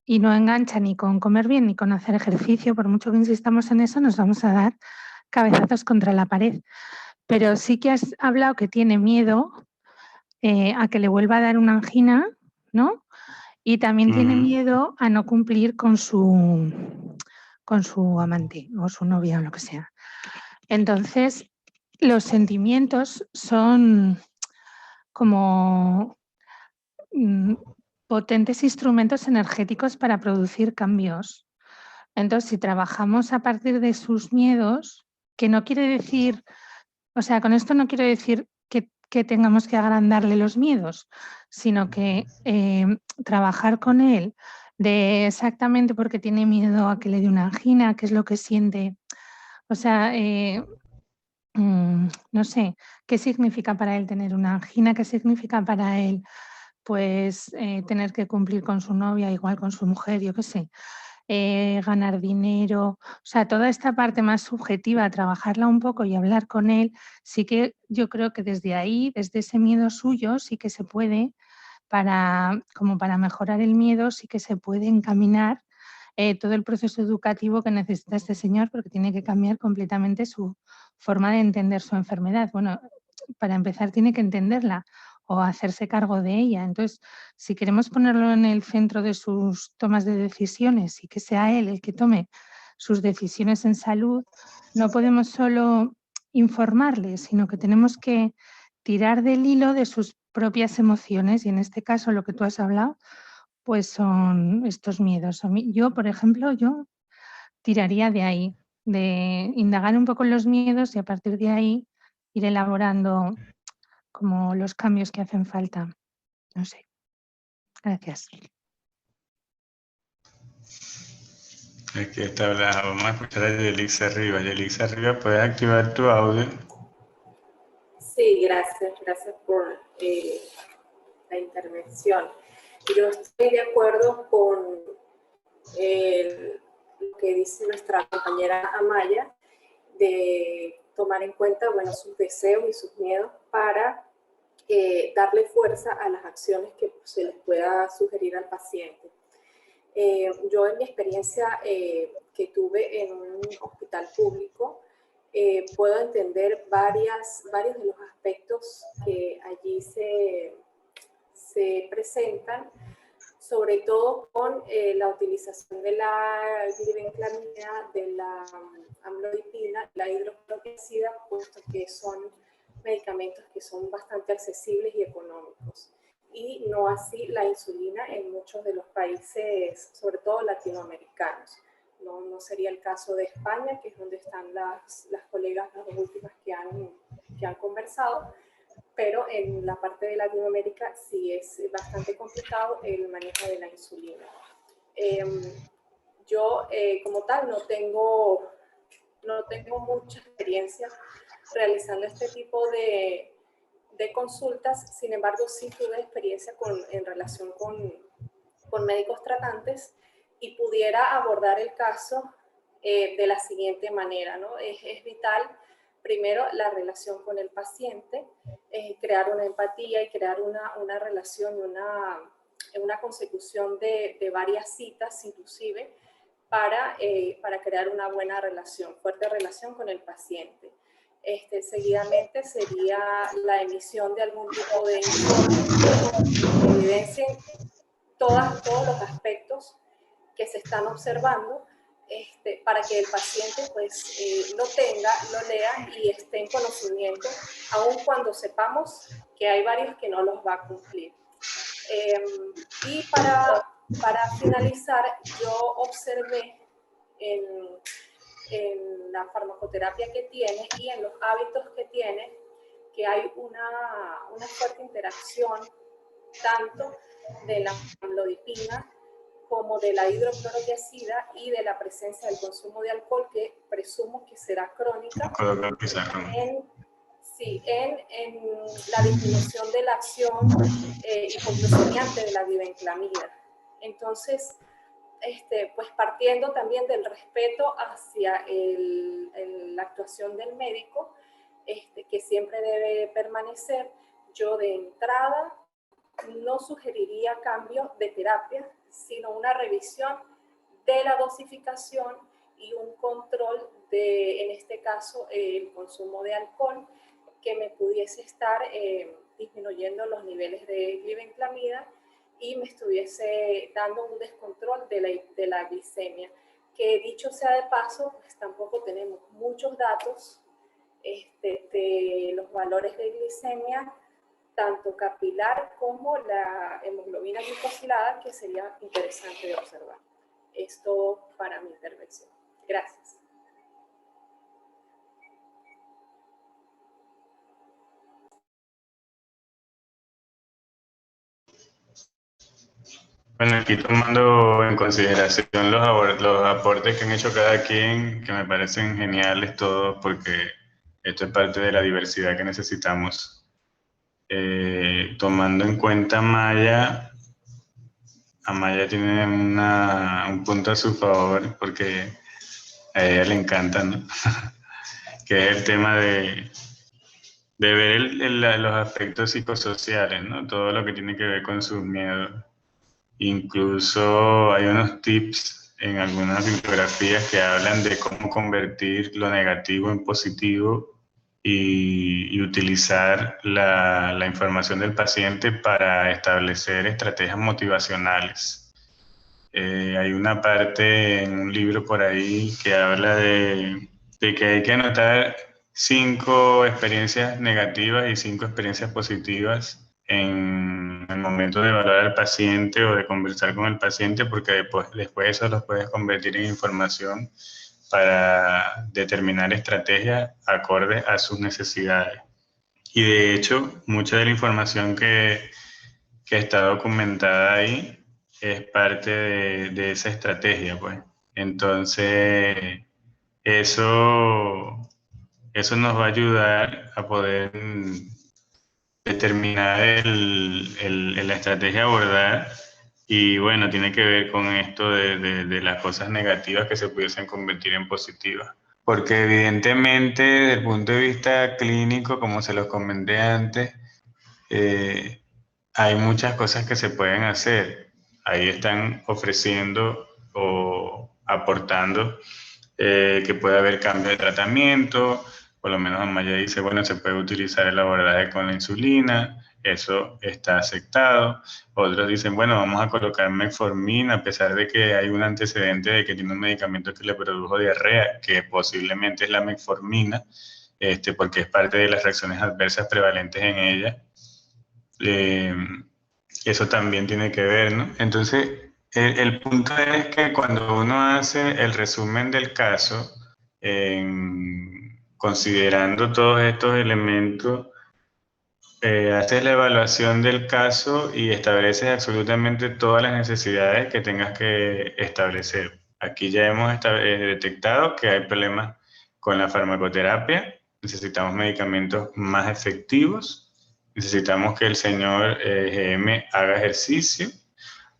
no engancha ni con comer bien ni con hacer ejercicio. Por mucho que insistamos en eso, nos vamos a dar cabezazos contra la pared. Pero sí que has hablado que tiene miedo a que le vuelva a dar una angina, ¿no? Y también tiene miedo a no cumplir con su amante o su novia o lo que sea. Entonces, los sentimientos son como potentes instrumentos energéticos para producir cambios. Entonces, si trabajamos a partir de sus miedos, que no quiere decir, o sea, con esto no quiero decir que tengamos que agrandarle los miedos, sino que trabajar con él de exactamente porque tiene miedo a que le dé una angina, qué es lo que siente, o sea, no sé, qué significa para él tener una angina, qué significa para él pues tener que cumplir con su novia, igual con su mujer, yo qué sé. Ganar dinero, o sea, toda esta parte más subjetiva, trabajarla un poco y hablar con él, sí que yo creo que desde ahí, desde ese miedo suyo, sí que se puede, como para mejorar el miedo, sí que se puede encaminar todo el proceso educativo que necesita este señor, porque tiene que cambiar completamente su forma de entender su enfermedad. Bueno, para empezar tiene que entenderla o hacerse cargo de ella. Entonces, si queremos ponerlo en el centro de sus tomas de decisiones y que sea él el que tome sus decisiones en salud, no podemos solo informarle, sino que tenemos que tirar del hilo de sus propias emociones y en este caso lo que tú has hablado, pues son estos miedos. Yo, por ejemplo, yo tiraría de ahí, de indagar un poco en los miedos y a partir de ahí ir elaborando como los cambios que hacen falta. No sé. Gracias. Aquí está hablando. Vamos a escuchar a Yelisa Arriba. Yelisa Arriba, ¿puedes activar tu audio? Sí, gracias por la intervención. Yo estoy de acuerdo con lo que dice nuestra compañera Amaya, de tomar en cuenta, bueno, sus deseos y sus miedos para darle fuerza a las acciones que se les pueda sugerir al paciente. Yo en mi experiencia que tuve en un hospital público, puedo entender varios de los aspectos que allí se presentan, sobre todo con la utilización de la glibenclamida, de la amlodipina, la hidroclorotiazida, puesto que son medicamentos que son bastante accesibles y económicos. Y no así la insulina en muchos de los países, sobre todo latinoamericanos. No sería el caso de España, que es donde están las colegas, las dos últimas que han conversado, pero en la parte de Latinoamérica sí es bastante complicado el manejo de la insulina. Yo como tal no tengo mucha experiencia realizando este tipo de consultas, sin embargo sí tuve experiencia en relación con médicos tratantes y pudiera abordar el caso de la siguiente manera, ¿no? Es vital, primero, la relación con el paciente, crear una empatía y crear una relación, una consecución de varias citas inclusive, para crear una buena relación, fuerte relación con el paciente. Seguidamente sería la emisión de algún tipo de informe que evidencien todos los aspectos que se están observando, para que el paciente pues lo tenga, lo lea y esté en conocimiento, aun cuando sepamos que hay varios que no los va a cumplir. Y para finalizar, yo observé en la farmacoterapia que tiene y en los hábitos que tiene, que hay una fuerte interacción tanto de la amlodipina como de la hidroclorotiazida y de la presencia del consumo de alcohol, que presumo que será crónica, en la disminución de la acción hipoglucemiante de la glibenclamida. Entonces, pues partiendo también del respeto hacia la actuación del médico, que siempre debe permanecer, yo de entrada no sugeriría cambio de terapia, sino una revisión de la dosificación y un control de, en este caso, el consumo de alcohol, que me pudiese estar disminuyendo los niveles de glibenclamida y me estuviese dando un descontrol de la glicemia, que dicho sea de paso, pues tampoco tenemos muchos datos de los valores de glicemia, tanto capilar como la hemoglobina glicosilada, que sería interesante de observar. Esto para mi intervención. Gracias. Bueno, aquí tomando en consideración los aportes que han hecho cada quien, que me parecen geniales todos, porque esto es parte de la diversidad que necesitamos. Tomando en cuenta Amaya tiene un punto a su favor, porque a ella le encanta, ¿no? Que es el tema de ver los aspectos psicosociales, ¿no? Todo lo que tiene que ver con sus miedos. Incluso hay unos tips en algunas bibliografías que hablan de cómo convertir lo negativo en positivo y utilizar la información del paciente para establecer estrategias motivacionales. Hay una parte en un libro por ahí que habla de que hay que anotar 5 experiencias negativas y 5 experiencias positivas en el momento de evaluar al paciente o de conversar con el paciente, porque después eso los puedes convertir en información para determinar estrategias acordes a sus necesidades. Y de hecho, mucha de la información que está documentada ahí es parte de esa estrategia, pues. Entonces, eso nos va a ayudar a poder determinar la estrategia a abordar Y bueno, tiene que ver con esto de las cosas negativas que se pudiesen convertir en positivas. Porque evidentemente, desde el punto de vista clínico, como se los comenté antes, hay muchas cosas que se pueden hacer. Ahí están ofreciendo o aportando que puede haber cambio de tratamiento. Por lo menos Amaya dice, bueno, se puede utilizar el abordaje con la insulina, eso está aceptado. Otros dicen, bueno, vamos a colocar metformina, a pesar de que hay un antecedente de que tiene un medicamento que le produjo diarrea, que posiblemente es la metformina, porque es parte de las reacciones adversas prevalentes en ella. Eso también tiene que ver, ¿no? Entonces, el punto es que cuando uno hace el resumen del caso, considerando todos estos elementos, haces la evaluación del caso y estableces absolutamente todas las necesidades que tengas que establecer. Aquí ya hemos detectado que hay problemas con la farmacoterapia, necesitamos medicamentos más efectivos, necesitamos que el señor GM haga ejercicio,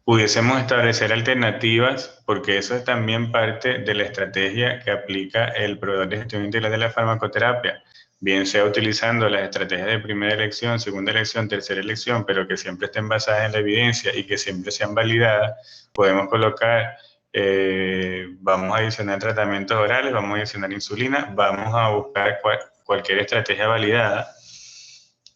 pudiésemos establecer alternativas, porque eso es también parte de la estrategia que aplica el proveedor de gestión integral de la farmacoterapia, bien sea utilizando las estrategias de primera elección, segunda elección, tercera elección, pero que siempre estén basadas en la evidencia y que siempre sean validadas. Podemos colocar, vamos a adicionar tratamientos orales, vamos a adicionar insulina, vamos a buscar cualquier estrategia validada.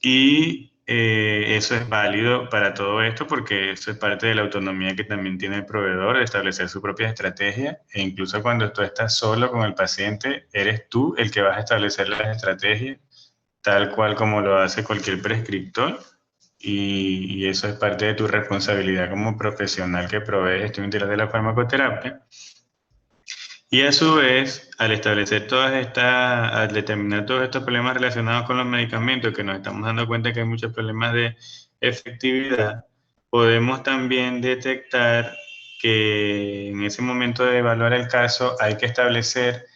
Y eso es válido para todo esto porque eso es parte de la autonomía que también tiene el proveedor de establecer su propia estrategia, e incluso cuando tú estás solo con el paciente, eres tú el que vas a establecer las estrategias, tal cual como lo hace cualquier prescriptor, y eso es parte de tu responsabilidad como profesional que provee gestión integral de la farmacoterapia. Y a su vez, al establecer al determinar todos estos problemas relacionados con los medicamentos, que nos estamos dando cuenta que hay muchos problemas de efectividad, podemos también detectar que en ese momento de evaluar el caso hay que establecer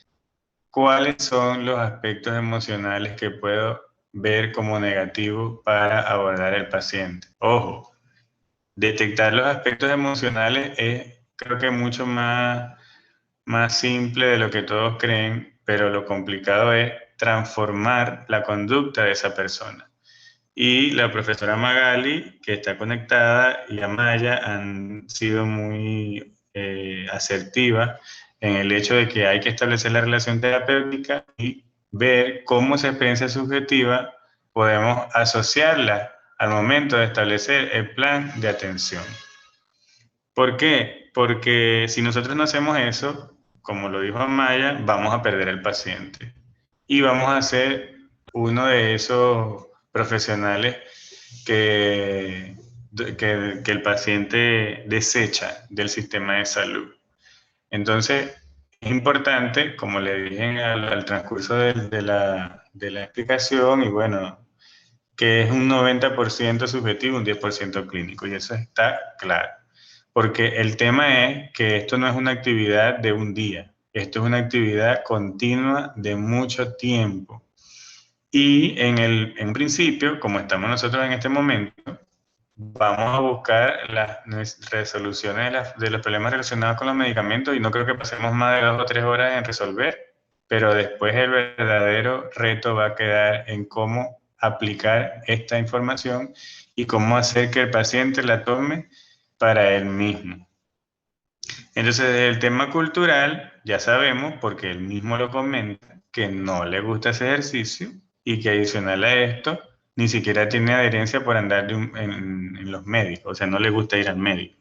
cuáles son los aspectos emocionales que puedo ver como negativos para abordar el paciente. Ojo, detectar los aspectos emocionales es, creo que mucho más simple de lo que todos creen, pero lo complicado es transformar la conducta de esa persona. Y la profesora Magali, que está conectada, y Amaya han sido muy asertivas en el hecho de que hay que establecer la relación terapéutica y ver cómo esa experiencia subjetiva podemos asociarla al momento de establecer el plan de atención. ¿Por qué? Porque si nosotros no hacemos eso, como lo dijo Amaya, vamos a perder al paciente. Y vamos a ser uno de esos profesionales que el paciente desecha del sistema de salud. Entonces, es importante, como le dije al transcurso de la explicación, y bueno, que es un 90% subjetivo, un 10% clínico, y eso está claro. Porque el tema es que esto no es una actividad de un día, esto es una actividad continua de mucho tiempo. Y en principio, como estamos nosotros en este momento, vamos a buscar las resoluciones de los problemas relacionados con los medicamentos, y no creo que pasemos más de 2 o 3 horas en resolver, pero después el verdadero reto va a quedar en cómo aplicar esta información y cómo hacer que el paciente la tome para él mismo. Entonces, desde el tema cultural, ya sabemos, porque él mismo lo comenta, que no le gusta ese ejercicio y que adicional a esto, ni siquiera tiene adherencia por andar en los médicos, o sea, no le gusta ir al médico.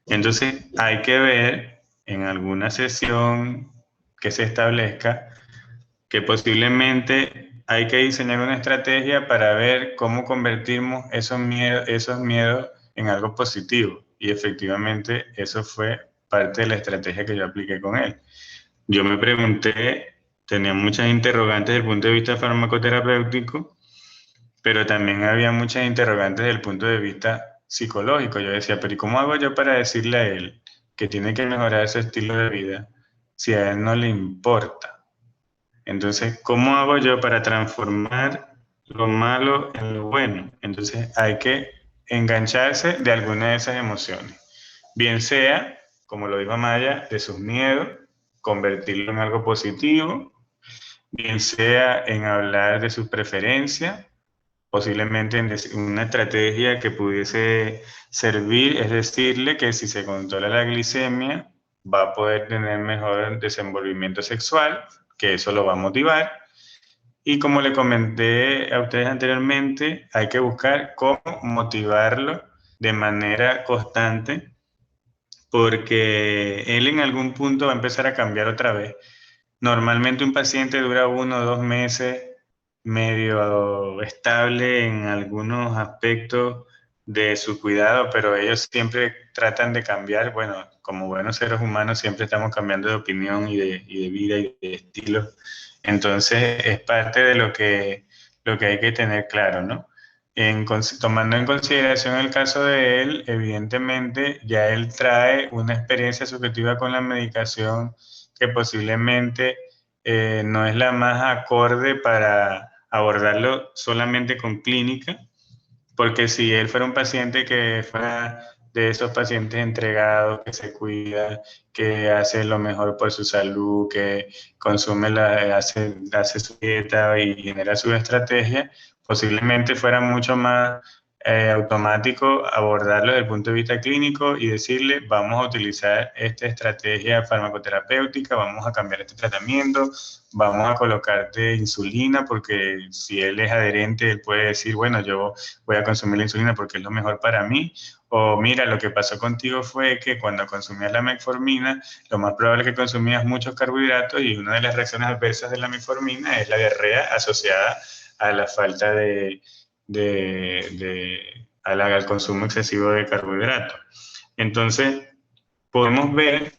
Entonces, hay que ver en alguna sesión que se establezca que posiblemente hay que diseñar una estrategia para ver cómo convertimos esos miedos en algo positivo. Y efectivamente eso fue parte de la estrategia que yo apliqué con él. Yo me pregunté, tenía muchas interrogantes desde el punto de vista farmacoterapéutico, pero también había muchas interrogantes desde el punto de vista psicológico. Yo decía, pero ¿y cómo hago yo para decirle a él que tiene que mejorar su estilo de vida si a él no le importa? Entonces, ¿cómo hago yo para transformar lo malo en lo bueno? Entonces, hay que engancharse de alguna de esas emociones. bien sea, como lo dijo Maya, de sus miedos, convertirlo en algo positivo, bien sea en hablar de sus preferencias, posiblemente en una estrategia que pudiese servir, es decirle que si se controla la glicemia, va a poder tener mejor desenvolvimiento sexual, que eso lo va a motivar. Y como le comenté a ustedes anteriormente, hay que buscar cómo motivarlo de manera constante, porque él en algún punto va a empezar a cambiar otra vez. Normalmente un paciente dura 1 o 2 meses medio estable en algunos aspectos de su cuidado, pero ellos siempre tratan de cambiar. Bueno, como buenos seres humanos siempre estamos cambiando de opinión y de vida y de estilo. Entonces es parte de lo que hay que tener claro, ¿no? Tomando en consideración el caso de él, evidentemente ya él trae una experiencia subjetiva con la medicación que posiblemente no es la más acorde para abordarlo solamente con clínica, porque si él fuera un paciente que fuera de esos pacientes entregados, que se cuida, que hace lo mejor por su salud, que consume, hace su dieta y genera su estrategia, posiblemente fuera mucho más automático abordarlo desde el punto de vista clínico y decirle, vamos a utilizar esta estrategia farmacoterapéutica, vamos a cambiar este tratamiento, vamos a colocarte insulina, porque si él es adherente, él puede decir, bueno, yo voy a consumir la insulina porque es lo mejor para mí, o mira, lo que pasó contigo fue que cuando consumías la metformina, lo más probable es que consumías muchos carbohidratos y una de las reacciones adversas de la metformina es la diarrea asociada a la falta al consumo excesivo de carbohidratos. Entonces, podemos ver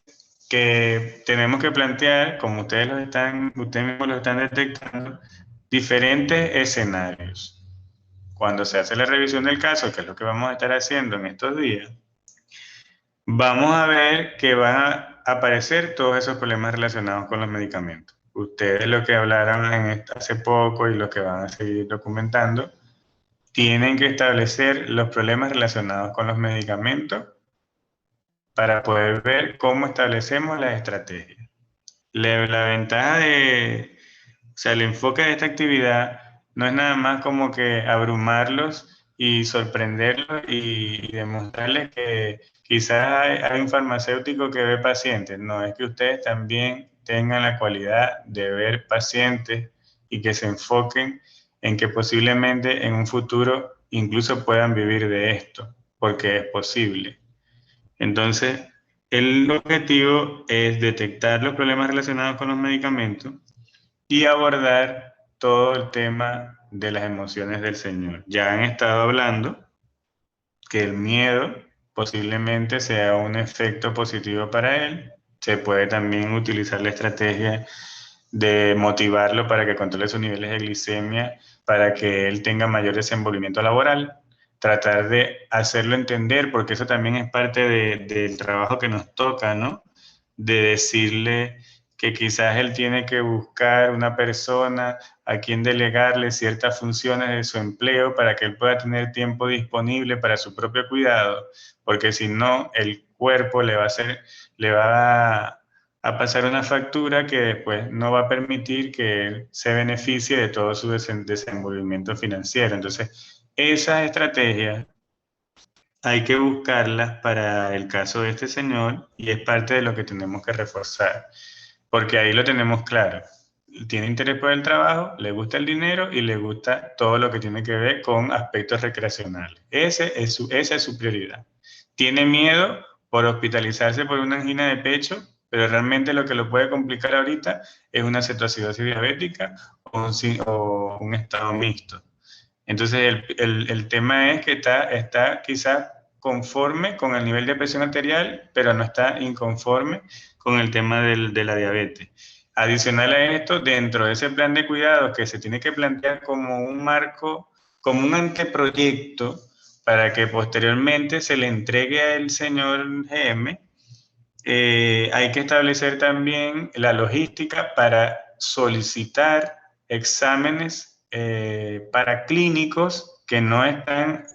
que tenemos que plantear, como ustedes mismos lo están detectando, diferentes escenarios. Cuando se hace la revisión del caso, que es lo que vamos a estar haciendo en estos días, vamos a ver que van a aparecer todos esos problemas relacionados con los medicamentos. Ustedes lo que hablaron hace poco y lo que van a seguir documentando, tienen que establecer los problemas relacionados con los medicamentos para poder ver cómo establecemos las estrategias. La ventaja o sea, el enfoque de esta actividad no es nada más como que abrumarlos y sorprenderlos y demostrarles que quizás hay un farmacéutico que ve pacientes. No, es que ustedes también tengan la cualidad de ver pacientes y que se enfoquen en que posiblemente en un futuro incluso puedan vivir de esto, porque es posible. Entonces, el objetivo es detectar los problemas relacionados con los medicamentos y abordar todo el tema de las emociones del Señor. Ya han estado hablando que el miedo posiblemente sea un efecto positivo para él. Se puede también utilizar la estrategia de motivarlo para que controle sus niveles de glicemia, para que él tenga mayor desenvolvimiento laboral. Tratar de hacerlo entender, porque eso también es parte del trabajo que nos toca, ¿no? De decirle que quizás él tiene que buscar una persona a quien delegarle ciertas funciones de su empleo para que él pueda tener tiempo disponible para su propio cuidado, porque si no, el cuerpo le va a pasar una factura que después no va a permitir que él se beneficie de todo su desenvolvimiento financiero. Entonces, esas estrategias hay que buscarlas para el caso de este señor y es parte de lo que tenemos que reforzar, porque ahí lo tenemos claro. Tiene interés por el trabajo, le gusta el dinero y le gusta todo lo que tiene que ver con aspectos recreacionales. Esa es su prioridad. Tiene miedo por hospitalizarse por una angina de pecho, pero realmente lo que lo puede complicar ahorita es una cetoacidosis diabética o un estado mixto. Entonces el tema es que está quizás conforme con el nivel de presión arterial, pero no está inconforme con el tema de la diabetes. Adicional a esto, dentro de ese plan de cuidados que se tiene que plantear como un marco, como un anteproyecto, para que posteriormente se le entregue al señor GM, hay que establecer también la logística para solicitar exámenes paraclínicos que no están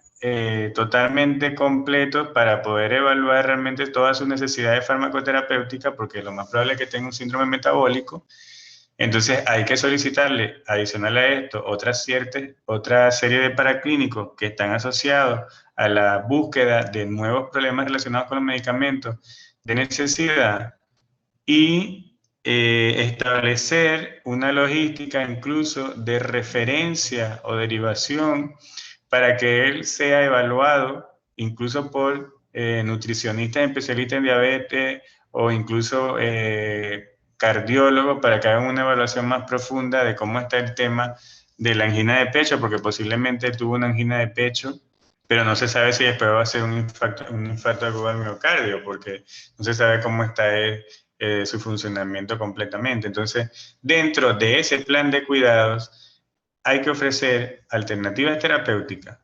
totalmente completos para poder evaluar realmente todas sus necesidades farmacoterapéuticas, porque lo más probable es que tenga un síndrome metabólico. Entonces hay que solicitarle, adicional a esto, otra serie de paraclínicos que están asociados a la búsqueda de nuevos problemas relacionados con los medicamentos de necesidad y establecer una logística incluso de referencia o derivación para que él sea evaluado incluso por nutricionistas especialistas en diabetes o incluso cardiólogos para que hagan una evaluación más profunda de cómo está el tema de la angina de pecho, porque posiblemente tuvo una angina de pecho, pero no se sabe si después va a ser un infarto agudo al miocardio, porque no se sabe cómo está su funcionamiento completamente. Entonces, dentro de ese plan de cuidados, hay que ofrecer alternativas terapéuticas,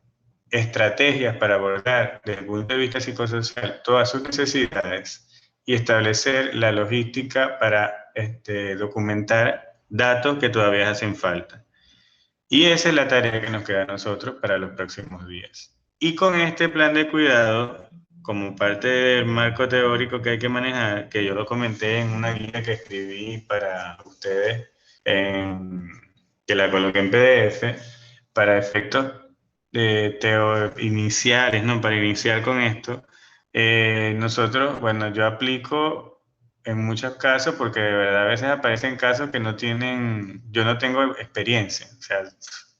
estrategias para abordar desde el punto de vista psicosocial todas sus necesidades y establecer la logística para documentar datos que todavía hacen falta. Y esa es la tarea que nos queda a nosotros para los próximos días. Y con este plan de cuidado, como parte del marco teórico que hay que manejar, que yo lo comenté en una guía que escribí para ustedes, que la coloqué en PDF, para efectos iniciales, ¿no? Para iniciar con esto, nosotros, bueno, yo aplico en muchos casos, porque de verdad a veces aparecen casos que yo no tengo experiencia, o sea,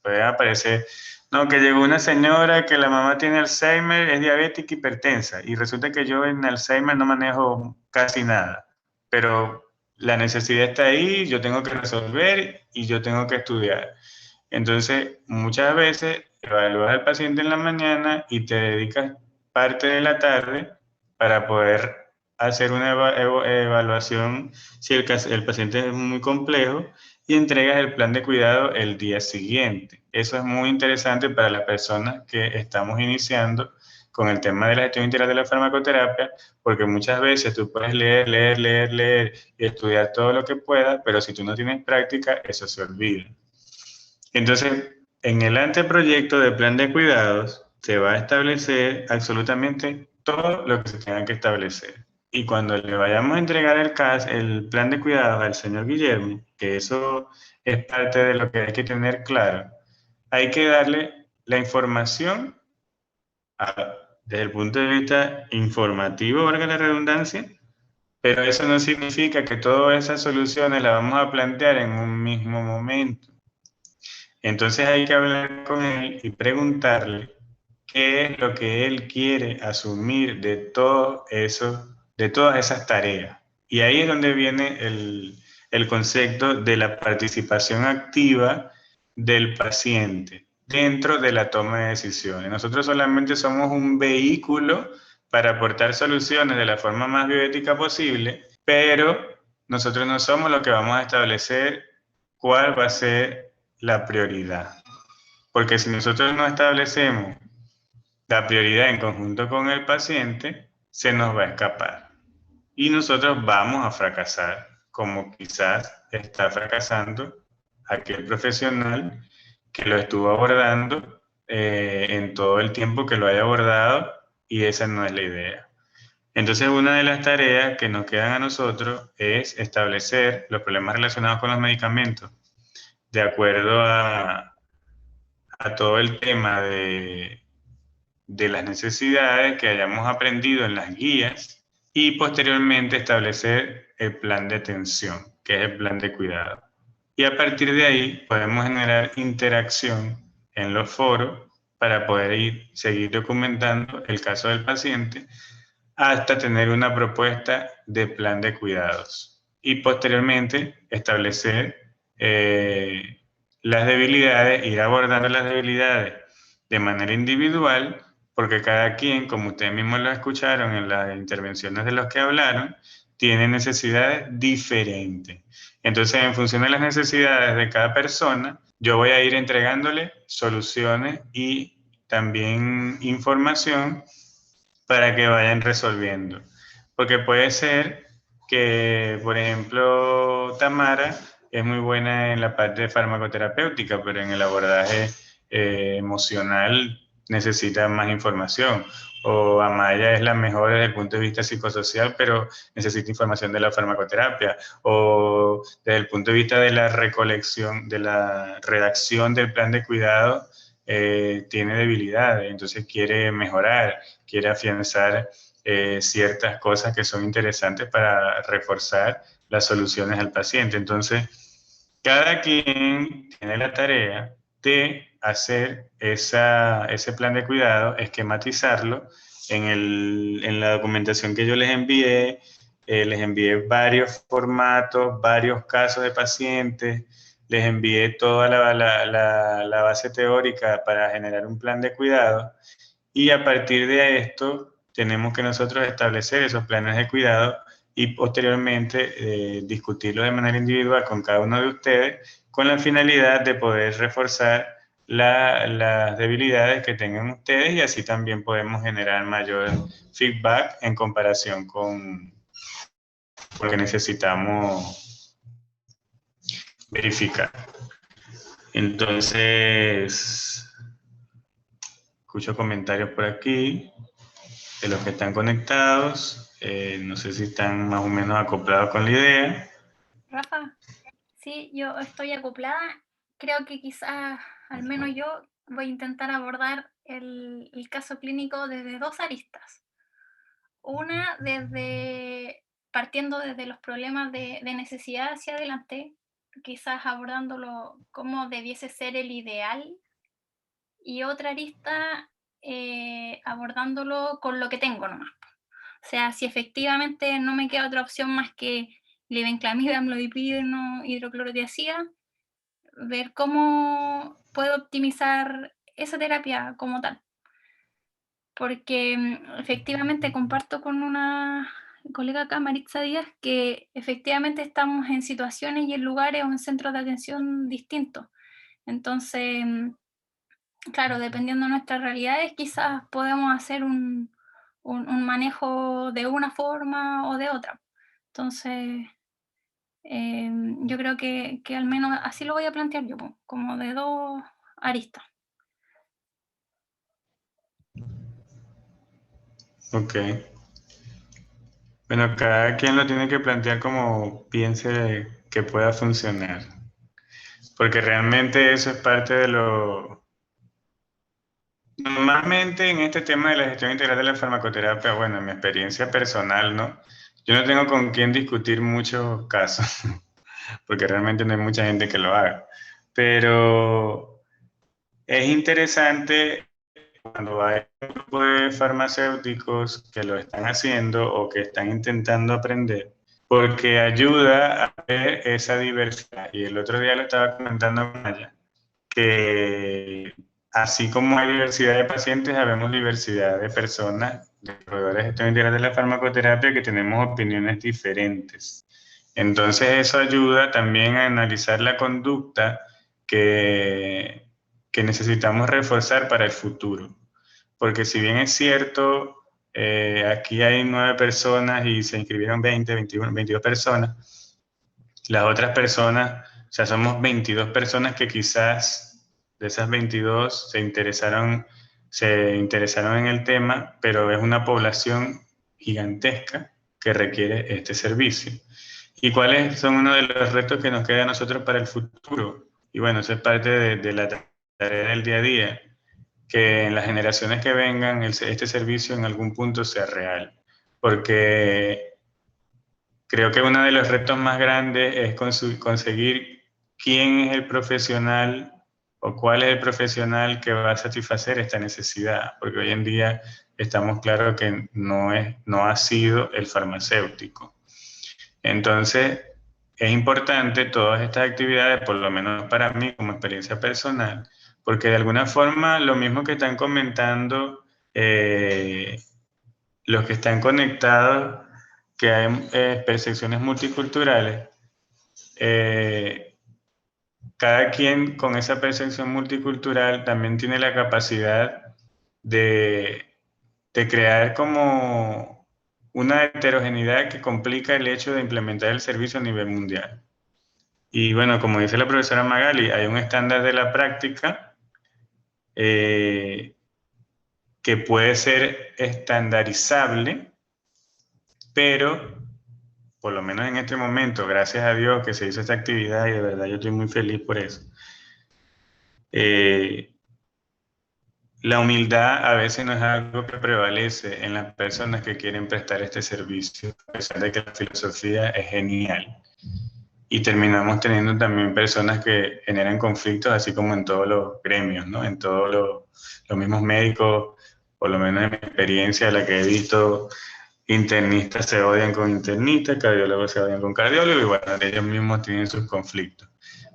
puede aparecer, no, que llegó una señora que la mamá tiene Alzheimer, es diabética, hipertensa, y resulta que yo en Alzheimer no manejo casi nada, pero la necesidad está ahí, yo tengo que resolver y yo tengo que estudiar. Entonces, muchas veces evalúas al paciente en la mañana y te dedicas parte de la tarde para poder hacer una evaluación si el paciente es muy complejo y entregas el plan de cuidado el día siguiente. Eso es muy interesante para las personas que estamos iniciando con el tema de la gestión integral de la farmacoterapia, porque muchas veces tú puedes leer y estudiar todo lo que puedas, pero si tú no tienes práctica, eso se olvida. Entonces, en el anteproyecto de plan de cuidados se va a establecer absolutamente todo lo que se tenga que establecer. Y cuando le vayamos a entregar el plan de cuidados al señor Guillermo, que eso es parte de lo que hay que tener claro, hay que darle la información desde el punto de vista informativo, valga la redundancia, pero eso no significa que todas esas soluciones las vamos a plantear en un mismo momento. Entonces hay que hablar con él y preguntarle qué es lo que él quiere asumir de todas esas tareas. Y ahí es donde viene el concepto de la participación activa del paciente dentro de la toma de decisiones. Nosotros solamente somos un vehículo para aportar soluciones de la forma más bioética posible, pero nosotros no somos los que vamos a establecer cuál va a ser la prioridad. Porque si nosotros no establecemos la prioridad en conjunto con el paciente, se nos va a escapar. Y nosotros vamos a fracasar, como quizás está fracasando aquel profesional que lo estuvo abordando en todo el tiempo que lo haya abordado, y esa no es la idea. Entonces, una de las tareas que nos quedan a nosotros es establecer los problemas relacionados con los medicamentos de acuerdo a todo el tema de las necesidades que hayamos aprendido en las guías y posteriormente establecer el plan de atención, que es el plan de cuidado. Y a partir de ahí podemos generar interacción en los foros para poder seguir documentando el caso del paciente hasta tener una propuesta de plan de cuidados y posteriormente establecer las debilidades, ir abordando las debilidades de manera individual, porque cada quien, como ustedes mismos lo escucharon en las intervenciones de los que hablaron, tiene necesidades diferentes. Entonces, en función de las necesidades de cada persona, yo voy a ir entregándole soluciones y también información para que vayan resolviendo. Porque puede ser que, por ejemplo, Tamara es muy buena en la parte de farmacoterapéutica, pero en el abordaje emocional necesita más información, o Amaya es la mejor desde el punto de vista psicosocial, pero necesita información de la farmacoterapia, o desde el punto de vista de la recolección, de la redacción del plan de cuidado, tiene debilidades, entonces quiere mejorar, quiere afianzar ciertas cosas que son interesantes para reforzar las soluciones al paciente. Entonces, cada quien tiene la tarea de hacer ese plan de cuidado, esquematizarlo en la documentación que yo les envié varios formatos, varios casos de pacientes, les envié toda la base teórica para generar un plan de cuidado, y a partir de esto tenemos que nosotros establecer esos planes de cuidado y posteriormente discutirlo de manera individual con cada uno de ustedes, con la finalidad de poder reforzar las debilidades que tengan ustedes, y así también podemos generar mayor feedback en comparación con lo que necesitamos verificar. Entonces, escucho comentarios por aquí de los que están conectados. No sé si están más o menos acoplados con la idea. Rafa, sí, yo estoy acoplada. Creo que quizás, al menos yo, voy a intentar abordar el caso clínico desde dos aristas. Una, partiendo desde los problemas de necesidad hacia adelante, quizás abordándolo como debiese ser el ideal, y otra arista abordándolo con lo que tengo nomás. O sea, si efectivamente no me queda otra opción más que glibenclamida, amlodipino, hidroclorotiazida, ver cómo puedo optimizar esa terapia como tal. Porque efectivamente comparto con una colega acá, Maritza Díaz, que efectivamente estamos en situaciones y en lugares o en centros de atención distintos. Entonces, claro, dependiendo de nuestras realidades, quizás podemos hacer un manejo de una forma o de otra. Entonces, yo creo que al menos así lo voy a plantear yo, como de dos aristas. Ok. Bueno, cada quien lo tiene que plantear como piense que pueda funcionar, porque realmente eso es parte de lo... Normalmente en este tema de la gestión integral de la farmacoterapia, bueno, en mi experiencia personal, ¿no? Yo no tengo con quién discutir muchos casos, porque realmente no hay mucha gente que lo haga, pero es interesante cuando hay un grupo de farmacéuticos que lo están haciendo o que están intentando aprender, porque ayuda a ver esa diversidad. Y el otro día lo estaba comentando con ella, que así como hay diversidad de pacientes, habemos diversidad de personas, de proveedores de gestión integral de la farmacoterapia, que tenemos opiniones diferentes. Entonces eso ayuda también a analizar la conducta que necesitamos reforzar para el futuro. Porque si bien es cierto, aquí hay 9 personas y se inscribieron 20, 21, 22 personas, las otras personas, o sea, somos 22 personas que quizás de esas 22 se interesaron en el tema, pero es una población gigantesca que requiere este servicio. ¿Y cuáles son uno de los retos que nos queda a nosotros para el futuro? Y bueno, eso es parte de la tarea del día a día, que en las generaciones que vengan este servicio en algún punto sea real. Porque creo que uno de los retos más grandes es conseguir quién es el profesional o cuál es el profesional que va a satisfacer esta necesidad, porque hoy en día estamos claros que no ha sido el farmacéutico. Entonces, es importante todas estas actividades, por lo menos para mí como experiencia personal, porque de alguna forma lo mismo que están comentando los que están conectados, que hay percepciones multiculturales, cada quien con esa percepción multicultural también tiene la capacidad de crear como una heterogeneidad que complica el hecho de implementar el servicio a nivel mundial. Y bueno, como dice la profesora Magali, hay un estándar de la práctica que puede ser estandarizable, pero por lo menos en este momento, gracias a Dios que se hizo esta actividad y de verdad yo estoy muy feliz por eso. La humildad a veces no es algo que prevalece en las personas que quieren prestar este servicio, a pesar de que la filosofía es genial. Y terminamos teniendo también personas que generan conflictos, así como en todos los gremios, ¿no? En todos los mismos médicos, por lo menos en mi experiencia, la que he visto, internistas se odian con internistas, cardiólogos se odian con cardiólogos, y bueno, ellos mismos tienen sus conflictos.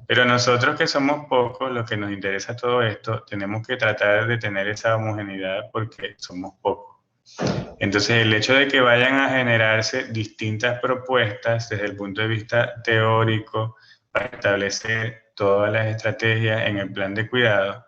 Pero nosotros que somos pocos, los que nos interesa todo esto, tenemos que tratar de tener esa homogeneidad porque somos pocos. Entonces, el hecho de que vayan a generarse distintas propuestas desde el punto de vista teórico para establecer todas las estrategias en el plan de cuidado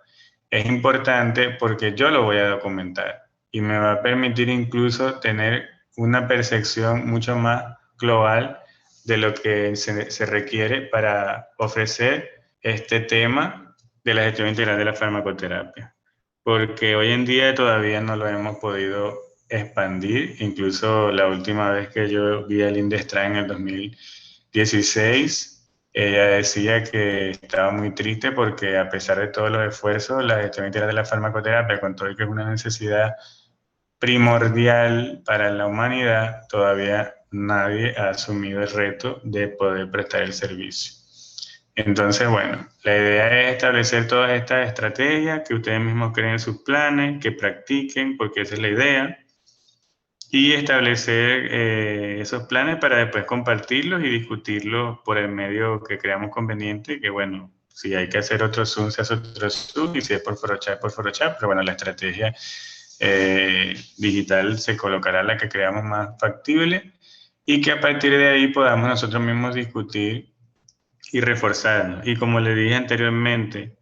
es importante porque yo lo voy a documentar y me va a permitir incluso tener una percepción mucho más global de lo que se requiere para ofrecer este tema de la gestión integral de la farmacoterapia. Porque hoy en día todavía no lo hemos podido expandir. Incluso la última vez que yo vi a Linda Estrada en el 2016, ella decía que estaba muy triste porque a pesar de todos los esfuerzos, la gestión integral de la farmacoterapia, con todo y que es una necesidad primordial para la humanidad, todavía nadie ha asumido el reto de poder prestar el servicio. Entonces, bueno, la idea es establecer todas estas estrategias, que ustedes mismos creen sus planes, que practiquen, porque esa es la idea, y establecer esos planes para después compartirlos y discutirlos por el medio que creamos conveniente, que bueno, si hay que hacer otro Zoom, se hace otro Zoom, y si es por ForoChat, pero bueno, la estrategia digital se colocará la que creamos más factible y que a partir de ahí podamos nosotros mismos discutir y reforzarnos. Y como le dije anteriormente,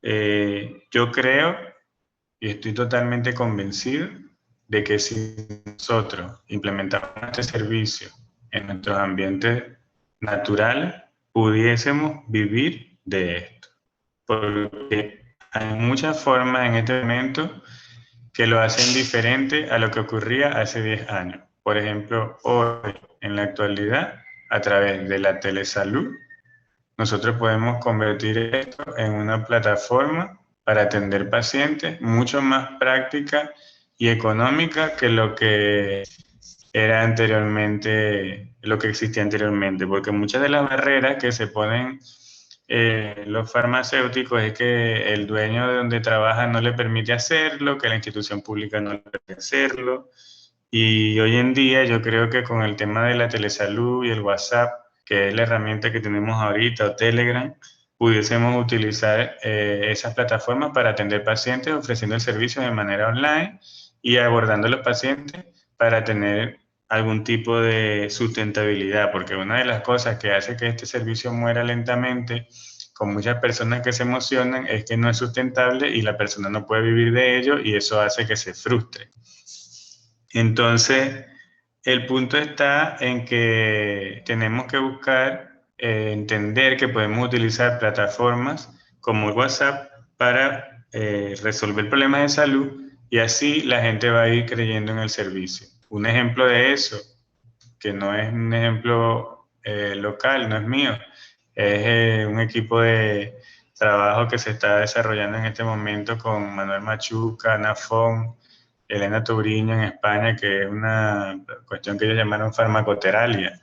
yo creo y estoy totalmente convencido de que si nosotros implementamos este servicio en nuestros ambientes naturales, pudiésemos vivir de esto. Porque hay muchas formas en este momento que lo hacen diferente a lo que ocurría hace 10 años. Por ejemplo, hoy, en la actualidad, a través de la telesalud, nosotros podemos convertir esto en una plataforma para atender pacientes mucho más práctica y económica que lo que era anteriormente, lo que existía anteriormente, porque muchas de las barreras que se ponen los farmacéuticos es que el dueño de donde trabaja no le permite hacerlo, que la institución pública no le permite hacerlo, y hoy en día yo creo que con el tema de la telesalud y el WhatsApp, que es la herramienta que tenemos ahorita, o Telegram, pudiésemos utilizar esas plataformas para atender pacientes ofreciendo el servicio de manera online y abordando a los pacientes para tener algún tipo de sustentabilidad, porque una de las cosas que hace que este servicio muera lentamente con muchas personas que se emocionan es que no es sustentable y la persona no puede vivir de ello y eso hace que se frustre. Entonces, el punto está en que tenemos que buscar entender que podemos utilizar plataformas como el WhatsApp para resolver problemas de salud y así la gente va a ir creyendo en el servicio. Un ejemplo de eso, que no es un ejemplo local, no es mío, es un equipo de trabajo que se está desarrollando en este momento con Manuel Machuca, Nafón, Elena Tobriño en España, que es una cuestión que ellos llamaron farmacoteralia.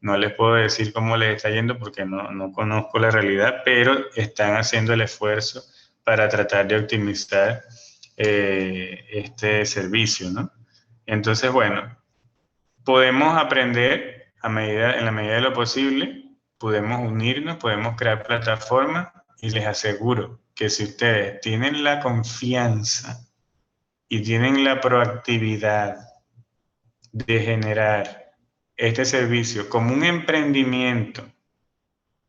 No les puedo decir cómo les está yendo porque no conozco la realidad, pero están haciendo el esfuerzo para tratar de optimizar este servicio, ¿no? Entonces, bueno, podemos aprender en la medida de lo posible, podemos unirnos, podemos crear plataformas y les aseguro que si ustedes tienen la confianza y tienen la proactividad de generar este servicio como un emprendimiento,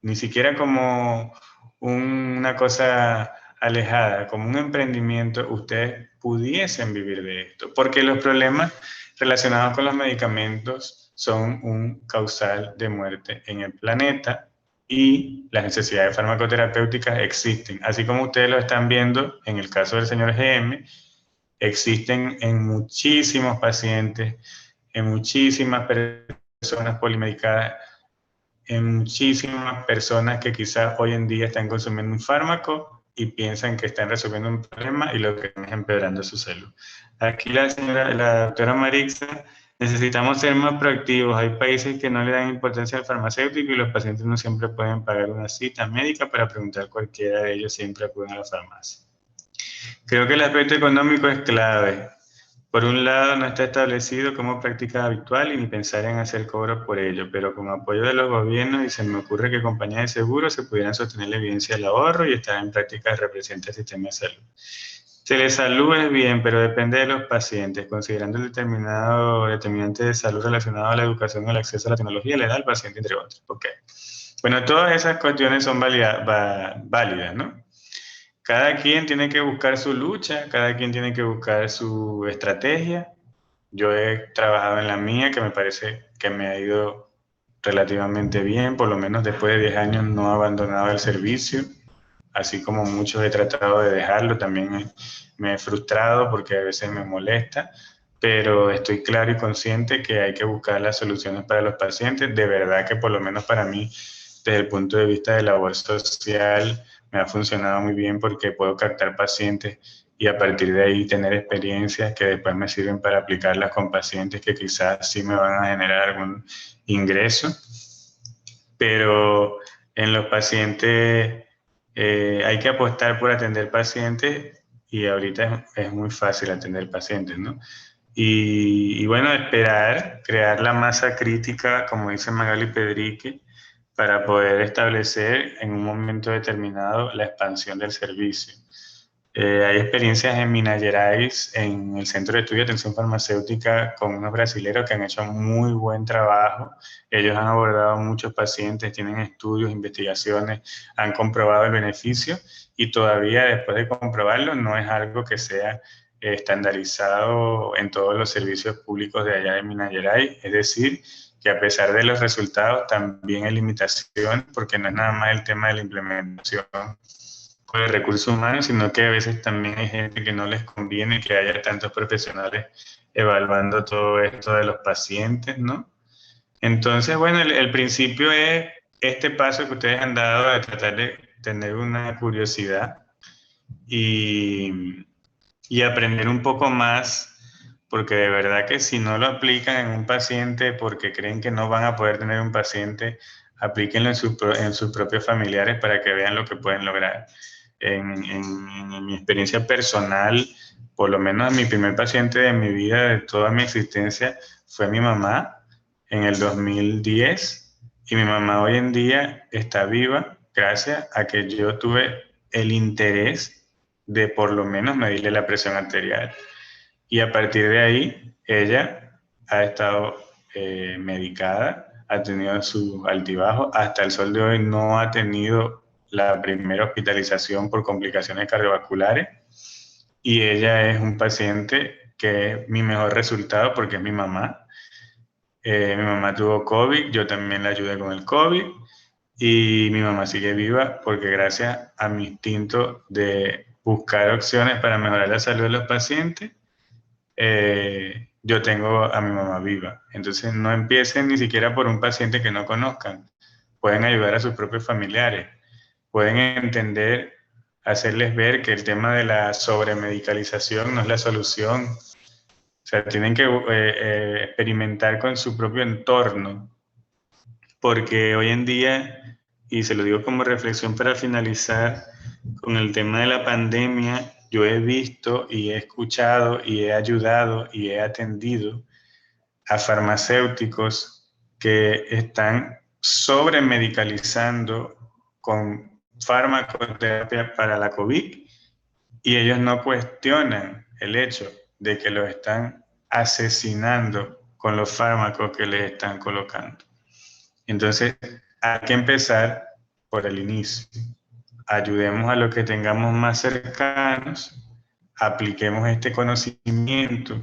ni siquiera como una cosa alejada, como un emprendimiento, ustedes pudiesen vivir de esto, porque los problemas relacionados con los medicamentos son un causal de muerte en el planeta y las necesidades farmacoterapéuticas existen, así como ustedes lo están viendo en el caso del señor GM. existen en muchísimos pacientes, en muchísimas personas polimedicadas, en muchísimas personas que quizás hoy en día están consumiendo un fármaco y piensan que están resolviendo un problema y lo que están es empeorando su salud. Aquí la doctora Marixa, necesitamos ser más proactivos. Hay países que no le dan importancia al farmacéutico y los pacientes no siempre pueden pagar una cita médica para preguntar cualquiera de ellos, siempre acuden a la farmacia. Creo que el aspecto económico es clave. Por un lado, no está establecido como práctica habitual y ni pensar en hacer cobros por ello, pero con apoyo de los gobiernos y se me ocurre que compañías de seguros se pudieran sostener la evidencia del ahorro y estar en prácticas que representen el sistema de salud. Telesalud es bien, pero depende de los pacientes, considerando el determinante de salud relacionado a la educación, el acceso a la tecnología, la edad del paciente, entre otros. Okay. Bueno, todas esas cuestiones son válidas, ¿no? Cada quien tiene que buscar su lucha, cada quien tiene que buscar su estrategia. Yo he trabajado en la mía, que me parece que me ha ido relativamente bien, por lo menos después de 10 años no he abandonado el servicio, así como muchos he tratado de dejarlo, también me he frustrado porque a veces me molesta, pero estoy claro y consciente que hay que buscar las soluciones para los pacientes. De verdad que por lo menos para mí, desde el punto de vista de labor social, me ha funcionado muy bien porque puedo captar pacientes y a partir de ahí tener experiencias que después me sirven para aplicarlas con pacientes que quizás sí me van a generar algún ingreso. Pero en los pacientes hay que apostar por atender pacientes y ahorita es muy fácil atender pacientes, ¿no? Y bueno, esperar, crear la masa crítica, como dice Magali Pedrique, para poder establecer en un momento determinado la expansión del servicio. Hay experiencias en Minas Gerais, en el Centro de Estudio de Atención Farmacéutica, con unos brasileños que han hecho muy buen trabajo. Ellos han abordado muchos pacientes, tienen estudios, investigaciones, han comprobado el beneficio y todavía después de comprobarlo no es algo que sea estandarizado en todos los servicios públicos de allá de Minas Gerais. Es decir, que a pesar de los resultados también hay limitaciones, porque no es nada más el tema de la implementación de recursos humanos, sino que a veces también hay gente que no les conviene que haya tantos profesionales evaluando todo esto de los pacientes, ¿no? Entonces, bueno, el principio es este paso que ustedes han dado de tratar de tener una curiosidad y aprender un poco más, porque de verdad que si no lo aplican en un paciente porque creen que no van a poder tener un paciente, aplíquenlo en sus propios familiares para que vean lo que pueden lograr. En mi experiencia personal, por lo menos mi primer paciente de mi vida, de toda mi existencia, fue mi mamá en el 2010 y mi mamá hoy en día está viva gracias a que yo tuve el interés de por lo menos medirle la presión arterial. Y a partir de ahí, ella ha estado medicada, ha tenido su altibajo, hasta el sol de hoy no ha tenido la primera hospitalización por complicaciones cardiovasculares y ella es un paciente que es mi mejor resultado porque es mi mamá. Mi mamá tuvo COVID, yo también la ayudé con el COVID y mi mamá sigue viva porque gracias a mi instinto de buscar opciones para mejorar la salud de los pacientes, yo tengo a mi mamá viva. Entonces no empiecen ni siquiera por un paciente que no conozcan. Pueden ayudar a sus propios familiares. Pueden entender, hacerles ver que el tema de la sobremedicalización no es la solución. O sea, tienen que experimentar con su propio entorno. Porque hoy en día, y se lo digo como reflexión para finalizar, con el tema de la pandemia, yo he visto y he escuchado y he ayudado y he atendido a farmacéuticos que están sobremedicalizando con farmacoterapia para la COVID y ellos no cuestionan el hecho de que los están asesinando con los fármacos que les están colocando. Entonces, hay que empezar por el inicio. Ayudemos a los que tengamos más cercanos, apliquemos este conocimiento.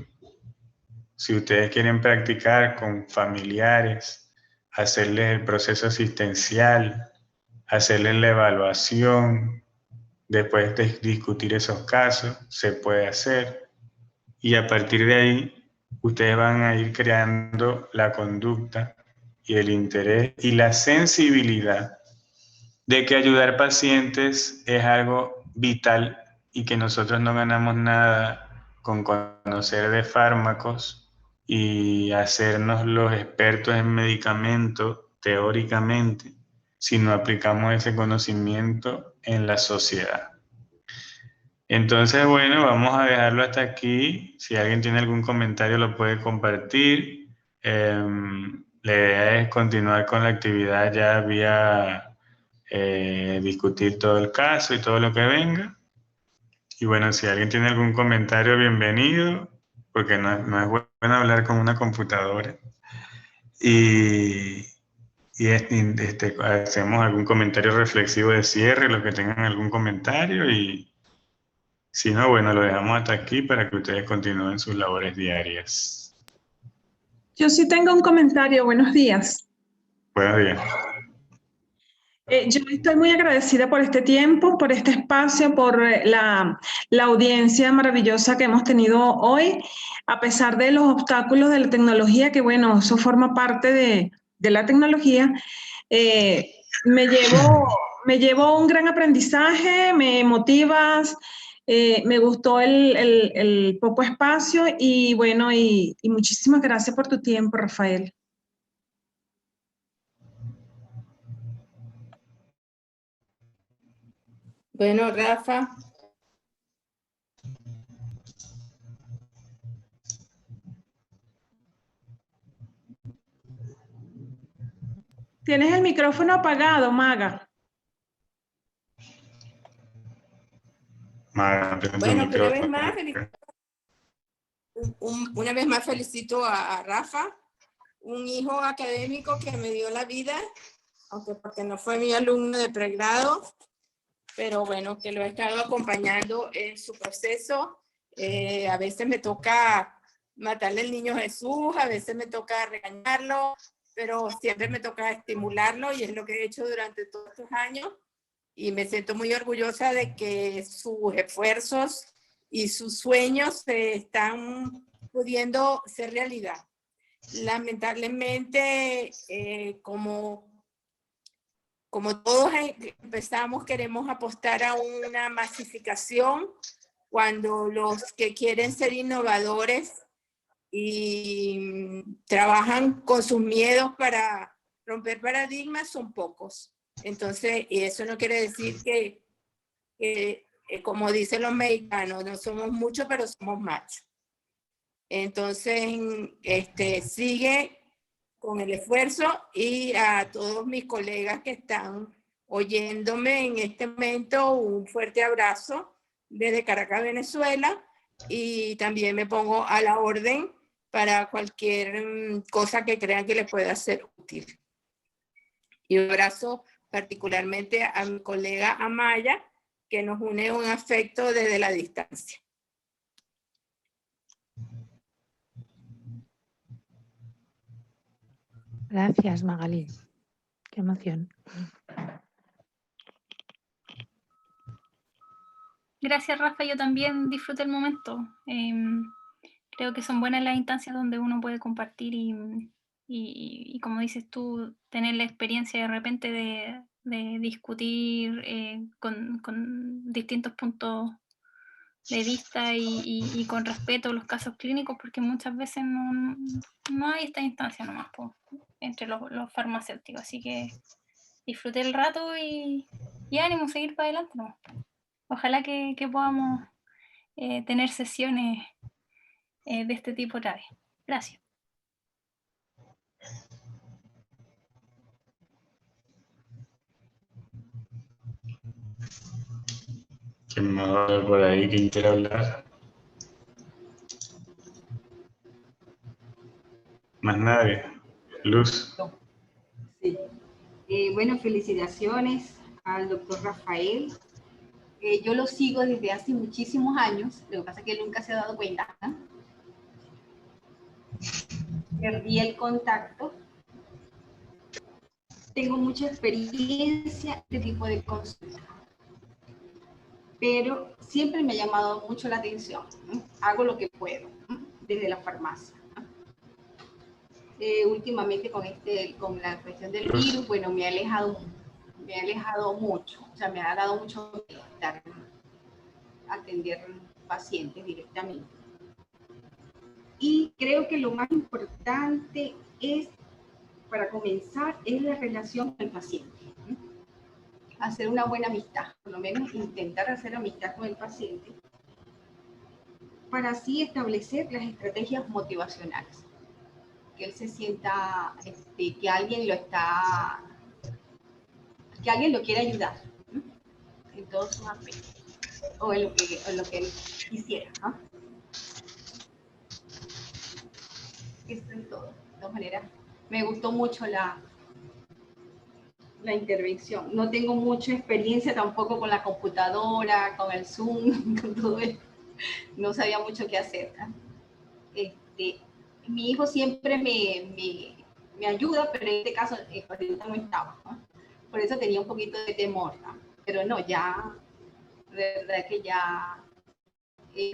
Si ustedes quieren practicar con familiares, hacerles el proceso asistencial, hacerles la evaluación, después de discutir esos casos, se puede hacer. y a partir de ahí ustedes van a ir creando la conducta y el interés y la sensibilidad de que ayudar pacientes es algo vital y que nosotros no ganamos nada con conocer de fármacos y hacernos los expertos en medicamentos teóricamente, si no aplicamos ese conocimiento en la sociedad. Entonces, bueno, vamos a dejarlo hasta aquí. Si alguien tiene algún comentario lo puede compartir. La idea es continuar con la actividad ya vía discutir todo el caso y todo lo que venga. Y bueno, si alguien tiene algún comentario, bienvenido, porque no es bueno hablar con una computadora. Y hacemos algún comentario reflexivo de cierre, los que tengan algún comentario, y si no, bueno, lo dejamos hasta aquí para que ustedes continúen sus labores diarias. Yo sí tengo un comentario. Buenos días. Buenos días. Yo estoy muy agradecida por este tiempo, por este espacio, por la audiencia maravillosa que hemos tenido hoy, a pesar de los obstáculos de la tecnología, que bueno, eso forma parte de la tecnología. Me llevo un gran aprendizaje, me motivas, me gustó el poco espacio y bueno, y muchísimas gracias por tu tiempo, Rafael. Bueno, Rafa. Tienes el micrófono apagado, Maga. Maga, bueno, una vez más felicito a Rafa, un hijo académico que me dio la vida, aunque porque no fue mi alumno de pregrado, pero bueno, que lo he estado acompañando en su proceso. A veces me toca matarle al niño Jesús, a veces me toca regañarlo, pero siempre me toca estimularlo y es lo que he hecho durante todos estos años. Y me siento muy orgullosa de que sus esfuerzos y sus sueños se están pudiendo ser realidad. Lamentablemente, como todos empezamos, queremos apostar a una masificación cuando los que quieren ser innovadores y trabajan con sus miedos para romper paradigmas son pocos. Entonces, y eso no quiere decir que como dicen los mexicanos, no somos muchos, pero somos machos. Entonces, sigue con el esfuerzo y a todos mis colegas que están oyéndome en este momento, un fuerte abrazo desde Caracas, Venezuela, y también me pongo a la orden para cualquier cosa que crean que les pueda ser útil. Y un abrazo particularmente a mi colega Amaya, que nos une un afecto desde la distancia. Gracias, Magalí. Qué emoción. Gracias, Rafa. Yo también disfruté el momento. Creo que son buenas las instancias donde uno puede compartir y como dices tú, tener la experiencia de repente de discutir con distintos puntos de vista y con respeto a los casos clínicos, porque muchas veces no hay esta instancia nomás entre los farmacéuticos. Así que disfruté el rato y ánimo, seguir para adelante nomás. Ojalá que podamos tener sesiones de este tipo otra vez. Gracias. ¿Quién me va a ver por ahí? ¿Quién quiere hablar? Más nadie. Luz. Sí. Bueno, felicitaciones al doctor Rafael. Yo lo sigo desde hace muchísimos años, lo que pasa es que él nunca se ha dado cuenta. Perdí el contacto. Tengo mucha experiencia en este tipo de consultas. pero siempre me ha llamado mucho la atención. Hago lo que puedo desde la farmacia. Últimamente con la cuestión del virus, bueno, me ha alejado mucho, o sea, me ha dado mucho miedo atender pacientes directamente. Y creo que lo más importante es, para comenzar, es la relación con el paciente. Hacer una buena amistad, por lo menos intentar hacer amistad con el paciente, para así establecer las estrategias motivacionales. Que él se sienta que alguien lo quiere ayudar en todos sus aspectos, o en lo que él quisiera, ¿no? Esto es todo. De todas maneras, me gustó mucho la intervención. No tengo mucha experiencia tampoco con la computadora, con el Zoom, con todo esto. No sabía mucho qué hacer, ¿no? Mi hijo siempre me ayuda, pero en este caso el paciente no estaba, ¿no? Por eso tenía un poquito de temor, ¿no? Pero no, ya, de verdad que ya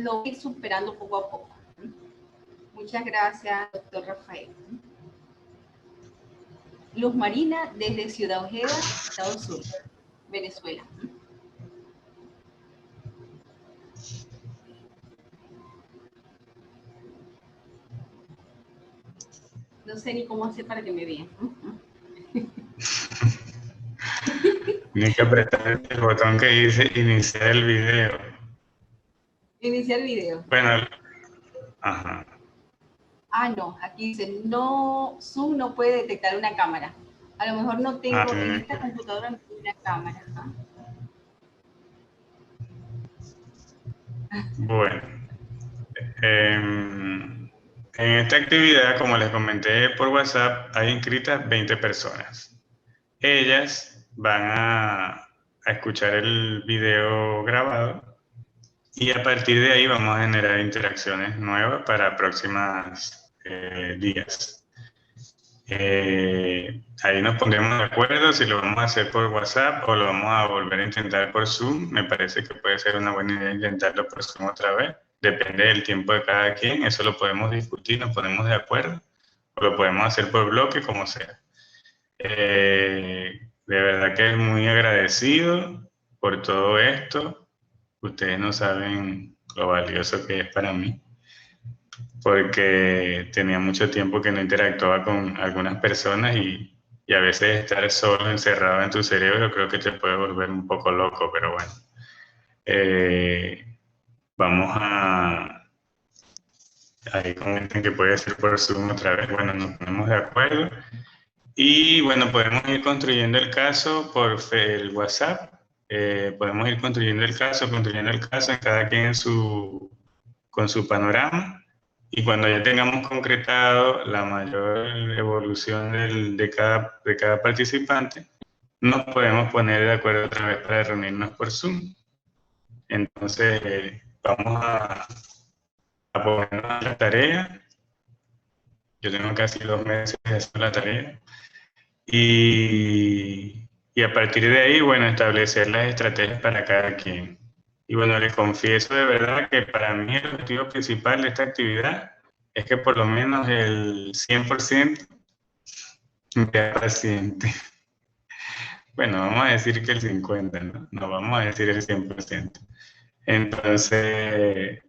lo voy a ir superando poco a poco. Muchas gracias, doctor Rafael. Luz Marina, desde Ciudad Ojeda, Estados Unidos, Venezuela. No sé ni cómo hacer para que me vean. Tienes que apretar el botón que dice iniciar el video. Iniciar el video. Bueno, ajá. Ah, no, aquí dice, no, Zoom no puede detectar una cámara. A lo mejor no tengo, en esta computadora no tengo una cámara, ¿no? Bueno, en esta actividad, como les comenté por WhatsApp, hay inscritas 20 personas. Ellas van a escuchar el video grabado y a partir de ahí vamos a generar interacciones nuevas para próximos días. Ahí nos pondremos de acuerdo si lo vamos a hacer por WhatsApp o lo vamos a volver a intentar por Zoom. Me parece que puede ser una buena idea intentarlo por Zoom otra vez. Depende del tiempo de cada quien, eso lo podemos discutir, nos ponemos de acuerdo, o lo podemos hacer por bloque, como sea. De verdad que es muy agradecido por todo esto. Ustedes no saben lo valioso que es para mí, porque tenía mucho tiempo que no interactuaba con algunas personas y a veces estar solo, encerrado en tu cerebro, creo que te puede volver un poco loco, pero bueno. Vamos a... Ahí comenten que puede ser por Zoom otra vez. Bueno, nos ponemos de acuerdo. Y bueno, podemos ir construyendo el caso por el WhatsApp. Podemos ir construyendo el caso, en cada quien con su panorama. Y cuando ya tengamos concretado la mayor evolución de cada participante, nos podemos poner de acuerdo otra vez para reunirnos por Zoom. Entonces, vamos a ponernos a la tarea. Yo tengo casi 2 meses haciendo la tarea. Y a partir de ahí, bueno, establecer las estrategias para cada quien. Y bueno, les confieso de verdad que para mí el objetivo principal de esta actividad es que por lo menos el 100% vea paciente. Bueno, vamos a decir que el 50%, ¿no? No vamos a decir el 100%. Entonces,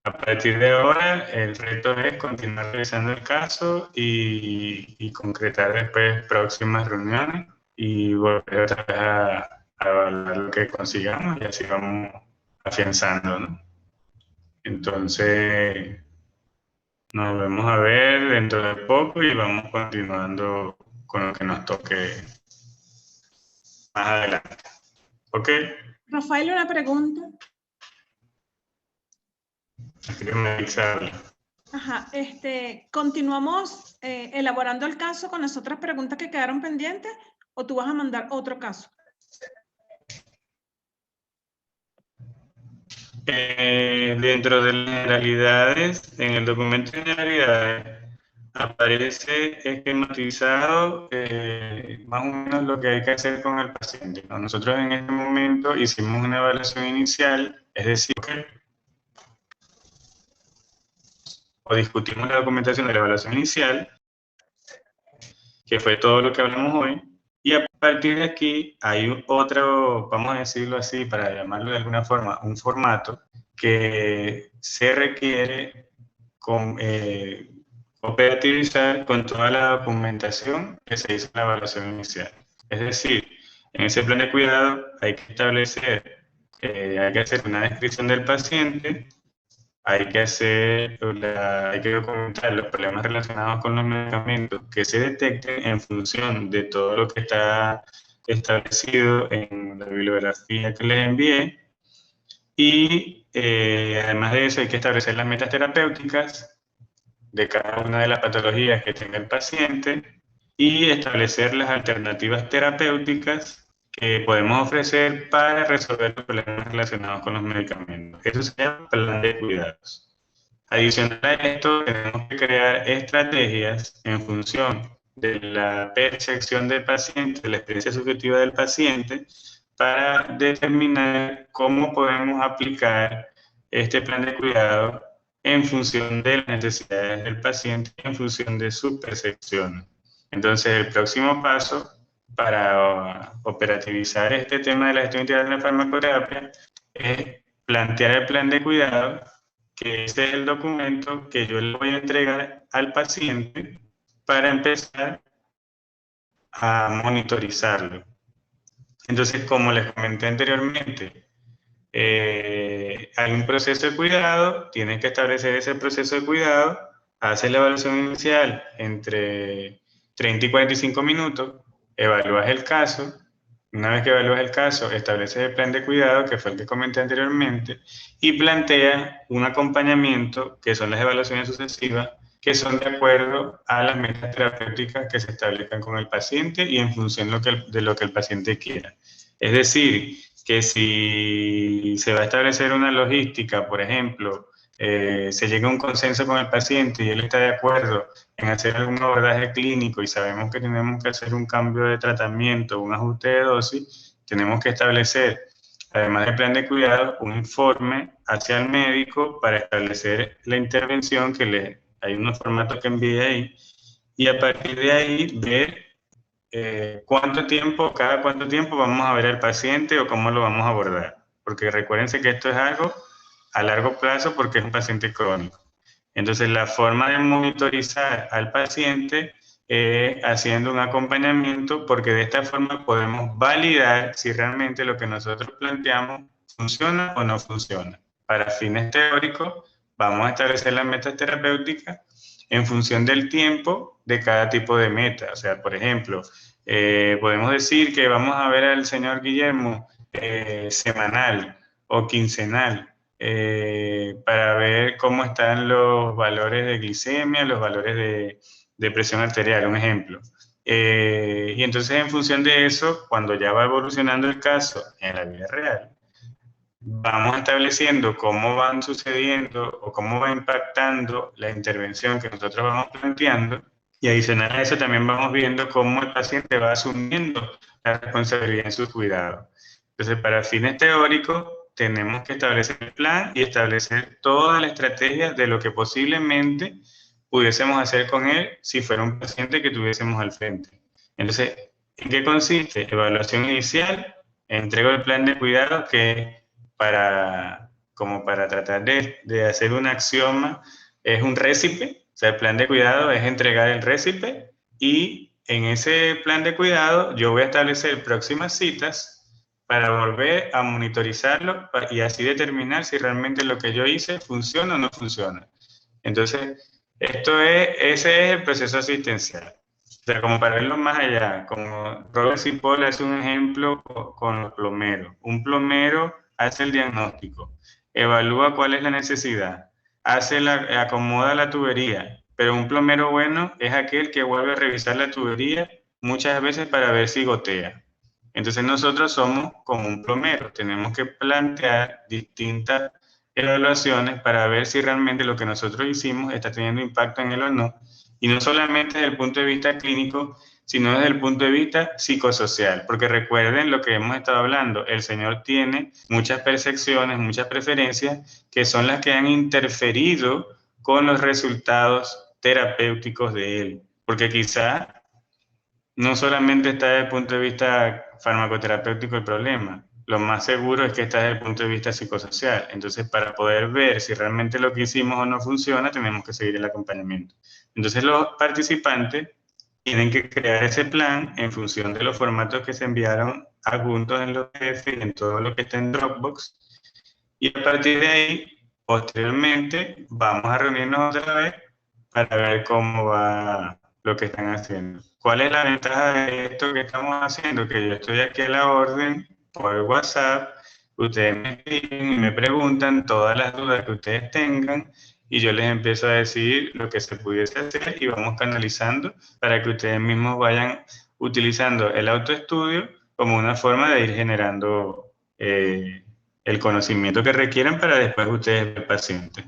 a partir de ahora, el reto es continuar revisando el caso y concretar después próximas reuniones y volver otra vez a evaluar lo que consigamos y así vamos afianzando, ¿no? Entonces, nos vemos a ver dentro de poco y vamos continuando con lo que nos toque más adelante. ¿Ok? Rafael, una pregunta. Ajá, ¿continuamos elaborando el caso con las otras preguntas que quedaron pendientes o tú vas a mandar otro caso? Dentro de las generalidades, en el documento de generalidades, aparece esquematizado más o menos lo que hay que hacer con el paciente, ¿no? Nosotros en este momento hicimos una evaluación inicial, es decir, o discutimos la documentación de la evaluación inicial, que fue todo lo que hablamos hoy, y a partir de aquí hay otro, vamos a decirlo así, para llamarlo de alguna forma, un formato que se requiere operativizar con toda la documentación que se hizo en la evaluación inicial. Es decir, en ese plan de cuidado hay que establecer, hay que hacer una descripción del paciente, hay que documentar los problemas relacionados con los medicamentos que se detecten en función de todo lo que está establecido en la bibliografía que les envié. Y además de eso hay que establecer las metas terapéuticas de cada una de las patologías que tenga el paciente y establecer las alternativas terapéuticas que podemos ofrecer para resolver los problemas relacionados con los medicamentos. Eso se llama plan de cuidados. Adicional a esto, tenemos que crear estrategias en función de la percepción del paciente, de la experiencia subjetiva del paciente, para determinar cómo podemos aplicar este plan de cuidado en función de las necesidades del paciente, en función de su percepción. Entonces, el próximo paso para operativizar este tema de la gestión integral de la farmacoterapia es plantear el plan de cuidado, que ese es el documento que yo le voy a entregar al paciente para empezar a monitorizarlo. Entonces, como les comenté anteriormente, hay un proceso de cuidado, tienes que establecer ese proceso de cuidado, haces la evaluación inicial entre 30 y 45 minutos, evalúas el caso, una vez que evalúas el caso, estableces el plan de cuidado, que fue el que comenté anteriormente, y planteas un acompañamiento, que son las evaluaciones sucesivas, que son de acuerdo a las metas terapéuticas que se establezcan con el paciente y en función de lo que el paciente quiera. Es decir, que si se va a establecer una logística, por ejemplo, se llega a un consenso con el paciente y él está de acuerdo en hacer algún abordaje clínico y sabemos que tenemos que hacer un cambio de tratamiento, un ajuste de dosis, tenemos que establecer, además del plan de cuidado, un informe hacia el médico para establecer la intervención, que hay unos formatos que envié ahí, y a partir de ahí ver cada cuánto tiempo vamos a ver al paciente o cómo lo vamos a abordar. Porque recuérdense que esto es algo a largo plazo porque es un paciente crónico. Entonces, la forma de monitorizar al paciente es haciendo un acompañamiento, porque de esta forma podemos validar si realmente lo que nosotros planteamos funciona o no funciona. Para fines teóricos, vamos a establecer las metas terapéuticas en función del tiempo de cada tipo de meta. O sea, por ejemplo, podemos decir que vamos a ver al señor Guillermo semanal o quincenal, para ver cómo están los valores de glicemia, los valores de presión arterial, un ejemplo. Y entonces, en función de eso, cuando ya va evolucionando el caso en la vida real, vamos estableciendo cómo van sucediendo o cómo va impactando la intervención que nosotros vamos planteando, y adicional a eso también vamos viendo cómo el paciente va asumiendo la responsabilidad en su cuidado. Entonces, para fines teóricos, tenemos que establecer el plan y establecer toda la estrategia de lo que posiblemente pudiésemos hacer con él si fuera un paciente que tuviésemos al frente. Entonces, ¿en qué consiste? Evaluación inicial, entrego el plan de cuidado, que como para tratar de hacer un axioma, es un récipe. O sea, el plan de cuidado es entregar el récipe, y en ese plan de cuidado yo voy a establecer próximas citas para volver a monitorizarlo y así determinar si realmente lo que yo hice funciona o no funciona. Entonces, ese es el proceso asistencial. O sea, como para verlo más allá, como Robert Cipolla es un ejemplo con los plomeros. Un plomero hace el diagnóstico, evalúa cuál es la necesidad, acomoda la tubería, pero un plomero bueno es aquel que vuelve a revisar la tubería muchas veces para ver si gotea. Entonces, nosotros somos como un plomero, tenemos que plantear distintas evaluaciones para ver si realmente lo que nosotros hicimos está teniendo impacto en él o no, Y no solamente desde el punto de vista clínico, sino desde el punto de vista psicosocial, porque recuerden lo que hemos estado hablando, el Señor tiene muchas percepciones, muchas preferencias que son las que han interferido con los resultados terapéuticos de Él, porque quizá no solamente está desde el punto de vista farmacoterapéutico el problema, lo más seguro es que está desde el punto de vista psicosocial. Entonces, para poder ver si realmente lo que hicimos o no funciona, tenemos que seguir el acompañamiento. Entonces, los participantes tienen que crear ese plan en función de los formatos que se enviaron adjuntos en los PDF y en todo lo que está en Dropbox. Y a partir de ahí, posteriormente, vamos a reunirnos otra vez para ver cómo va lo que están haciendo. ¿Cuál es la ventaja de esto que estamos haciendo? Que yo estoy aquí a la orden por WhatsApp, ustedes me escriben y me preguntan todas las dudas que ustedes tengan y yo les empiezo a decir lo que se pudiese hacer y vamos canalizando para que ustedes mismos vayan utilizando el autoestudio como una forma de ir generando el conocimiento que requieran para después ustedes ver pacientes.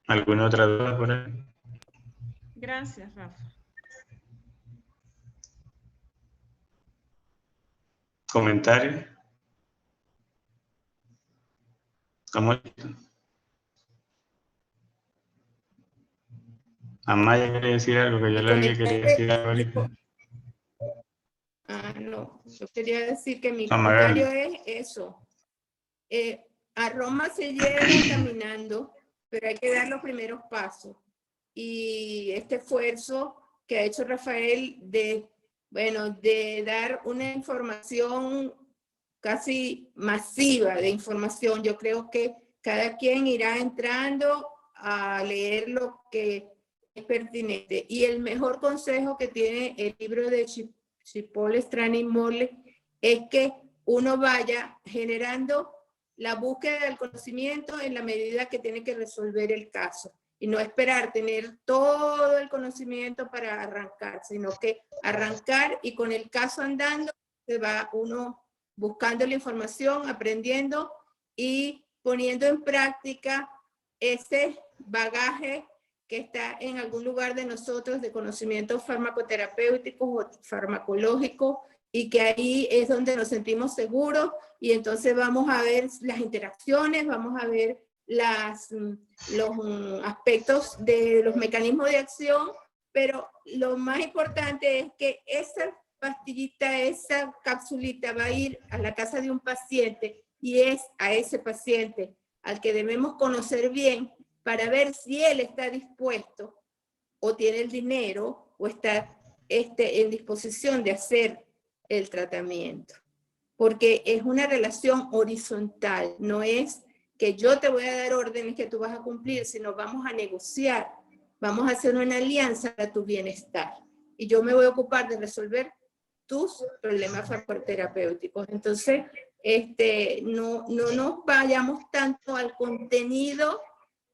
¿Alguna otra duda por ahí? Gracias, Rafa. ¿Comentarios? ¿Cómo listo? Amaya quiere decir algo, que yo le vi que quería decir algo ahorita. No, yo quería decir que mi Amaya. comentario es eso. A Roma se llega caminando, pero hay que dar los primeros pasos. Y este esfuerzo que ha hecho Rafael de dar una información casi masiva de información, yo creo que cada quien irá entrando a leer lo que es pertinente. Y el mejor consejo que tiene el libro de Cipolla, Strani y Morley es que uno vaya generando la búsqueda del conocimiento en la medida que tiene que resolver el caso y no esperar tener todo el conocimiento para arrancar, sino que arrancar y con el caso andando se va uno buscando la información, aprendiendo y poniendo en práctica ese bagaje que está en algún lugar de nosotros de conocimientos farmacoterapéuticos o farmacológicos y que ahí es donde nos sentimos seguros y entonces vamos a ver las interacciones, vamos a ver los aspectos de los mecanismos de acción, pero lo más importante es que esa pastillita, esa capsulita va a ir a la casa de un paciente y es a ese paciente al que debemos conocer bien para ver si él está dispuesto o tiene el dinero o está en disposición de hacer el tratamiento. Porque es una relación horizontal, no es que yo te voy a dar órdenes que tú vas a cumplir, sino vamos a negociar, vamos a hacer una alianza para tu bienestar. Y yo me voy a ocupar de resolver tus problemas farmacoterapéuticos. Entonces, no nos vayamos tanto al contenido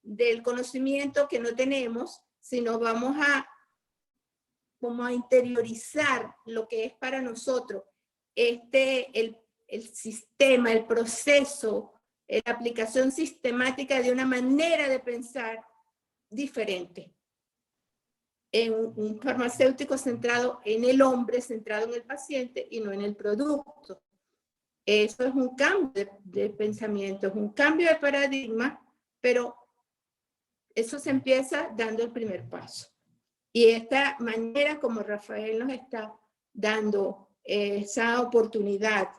del conocimiento que no tenemos, sino vamos a interiorizar lo que es para nosotros el sistema, el proceso, la aplicación sistemática de una manera de pensar diferente. En un farmacéutico centrado en el hombre, centrado en el paciente y no en el producto. Eso es un cambio de pensamiento, es un cambio de paradigma, pero eso se empieza dando el primer paso. Y esta manera como Rafael nos está dando esa oportunidad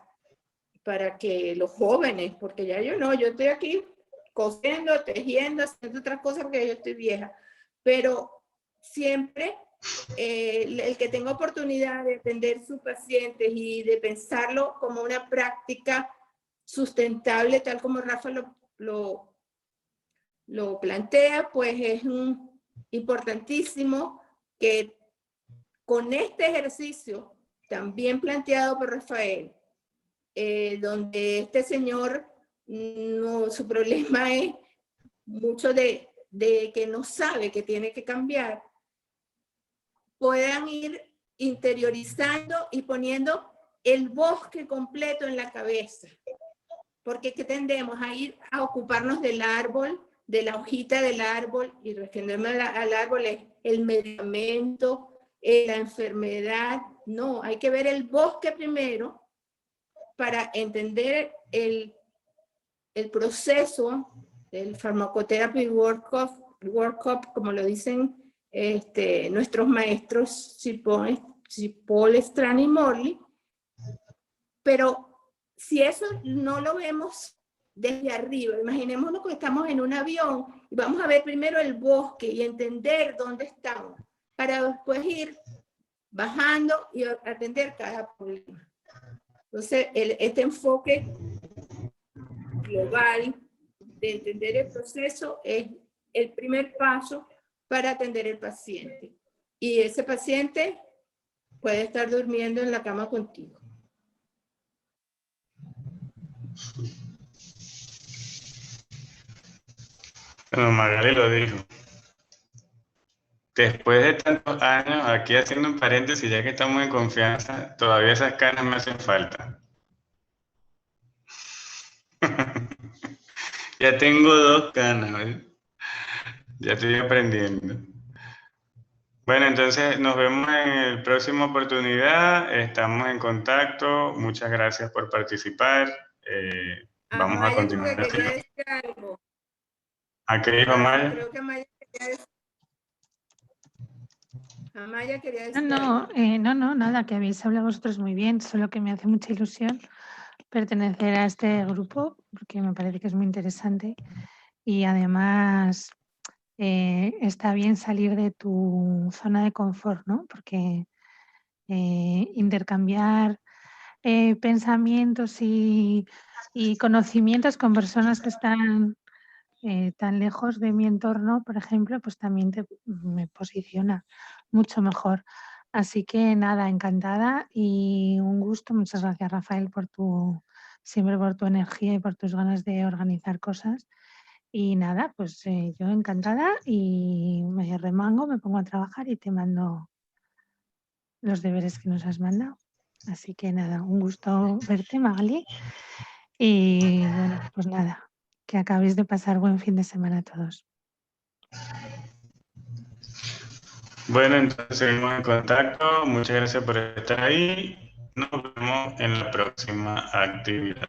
para que los jóvenes, porque ya yo estoy aquí cosiendo, tejiendo, haciendo otras cosas porque yo estoy vieja, pero siempre el que tenga oportunidad de atender sus pacientes y de pensarlo como una práctica sustentable, tal como Rafa lo plantea, pues es importantísimo que con este ejercicio, también planteado por Rafael, donde este señor, su problema es mucho de que no sabe que tiene que cambiar, puedan ir interiorizando y poniendo el bosque completo en la cabeza. porque ¿qué tendemos? A ir a ocuparnos del árbol, de la hojita del árbol, y refiriéndome al árbol es el medicamento, la enfermedad. No, hay que ver el bosque primero para entender el proceso del Pharmacotherapy Workshop, como lo dicen nuestros maestros Cipoll, Strand y Morley. Pero si eso no lo vemos desde arriba, imaginémonos que estamos en un avión y vamos a ver primero el bosque y entender dónde estamos, para después ir bajando y atender cada problema. Entonces, este enfoque global de entender el proceso es el primer paso para atender al paciente. Y ese paciente puede estar durmiendo en la cama contigo. Bueno, Magali lo dijo. Después de tantos años, aquí haciendo un paréntesis, ya que estamos en confianza, todavía esas canas me hacen falta. Ya tengo 2 canas, ¿ves? Ya estoy aprendiendo. Bueno, entonces nos vemos en la próxima oportunidad. Estamos en contacto. Muchas gracias por participar. Vamos a continuar. Quería decir algo. ¿A qué dijo Amaya? Creo que Amaya quería decir. Amaya quería decir. No, nada, que habéis hablado vosotros muy bien, solo que me hace mucha ilusión pertenecer a este grupo, porque me parece que es muy interesante y además está bien salir de tu zona de confort, ¿no? Porque intercambiar pensamientos y conocimientos con personas que están tan lejos de mi entorno, por ejemplo, pues también me posiciona mucho mejor. Así que nada, encantada y un gusto. Muchas gracias, Rafael, siempre por tu energía y por tus ganas de organizar cosas. Y nada, pues yo encantada y me remango, me pongo a trabajar y te mando los deberes que nos has mandado. Así que nada, un gusto verte, Magali. Y bueno, pues nada, que acabéis de pasar buen fin de semana a todos. Bueno, entonces seguimos en contacto. Muchas gracias por estar ahí. Nos vemos en la próxima actividad.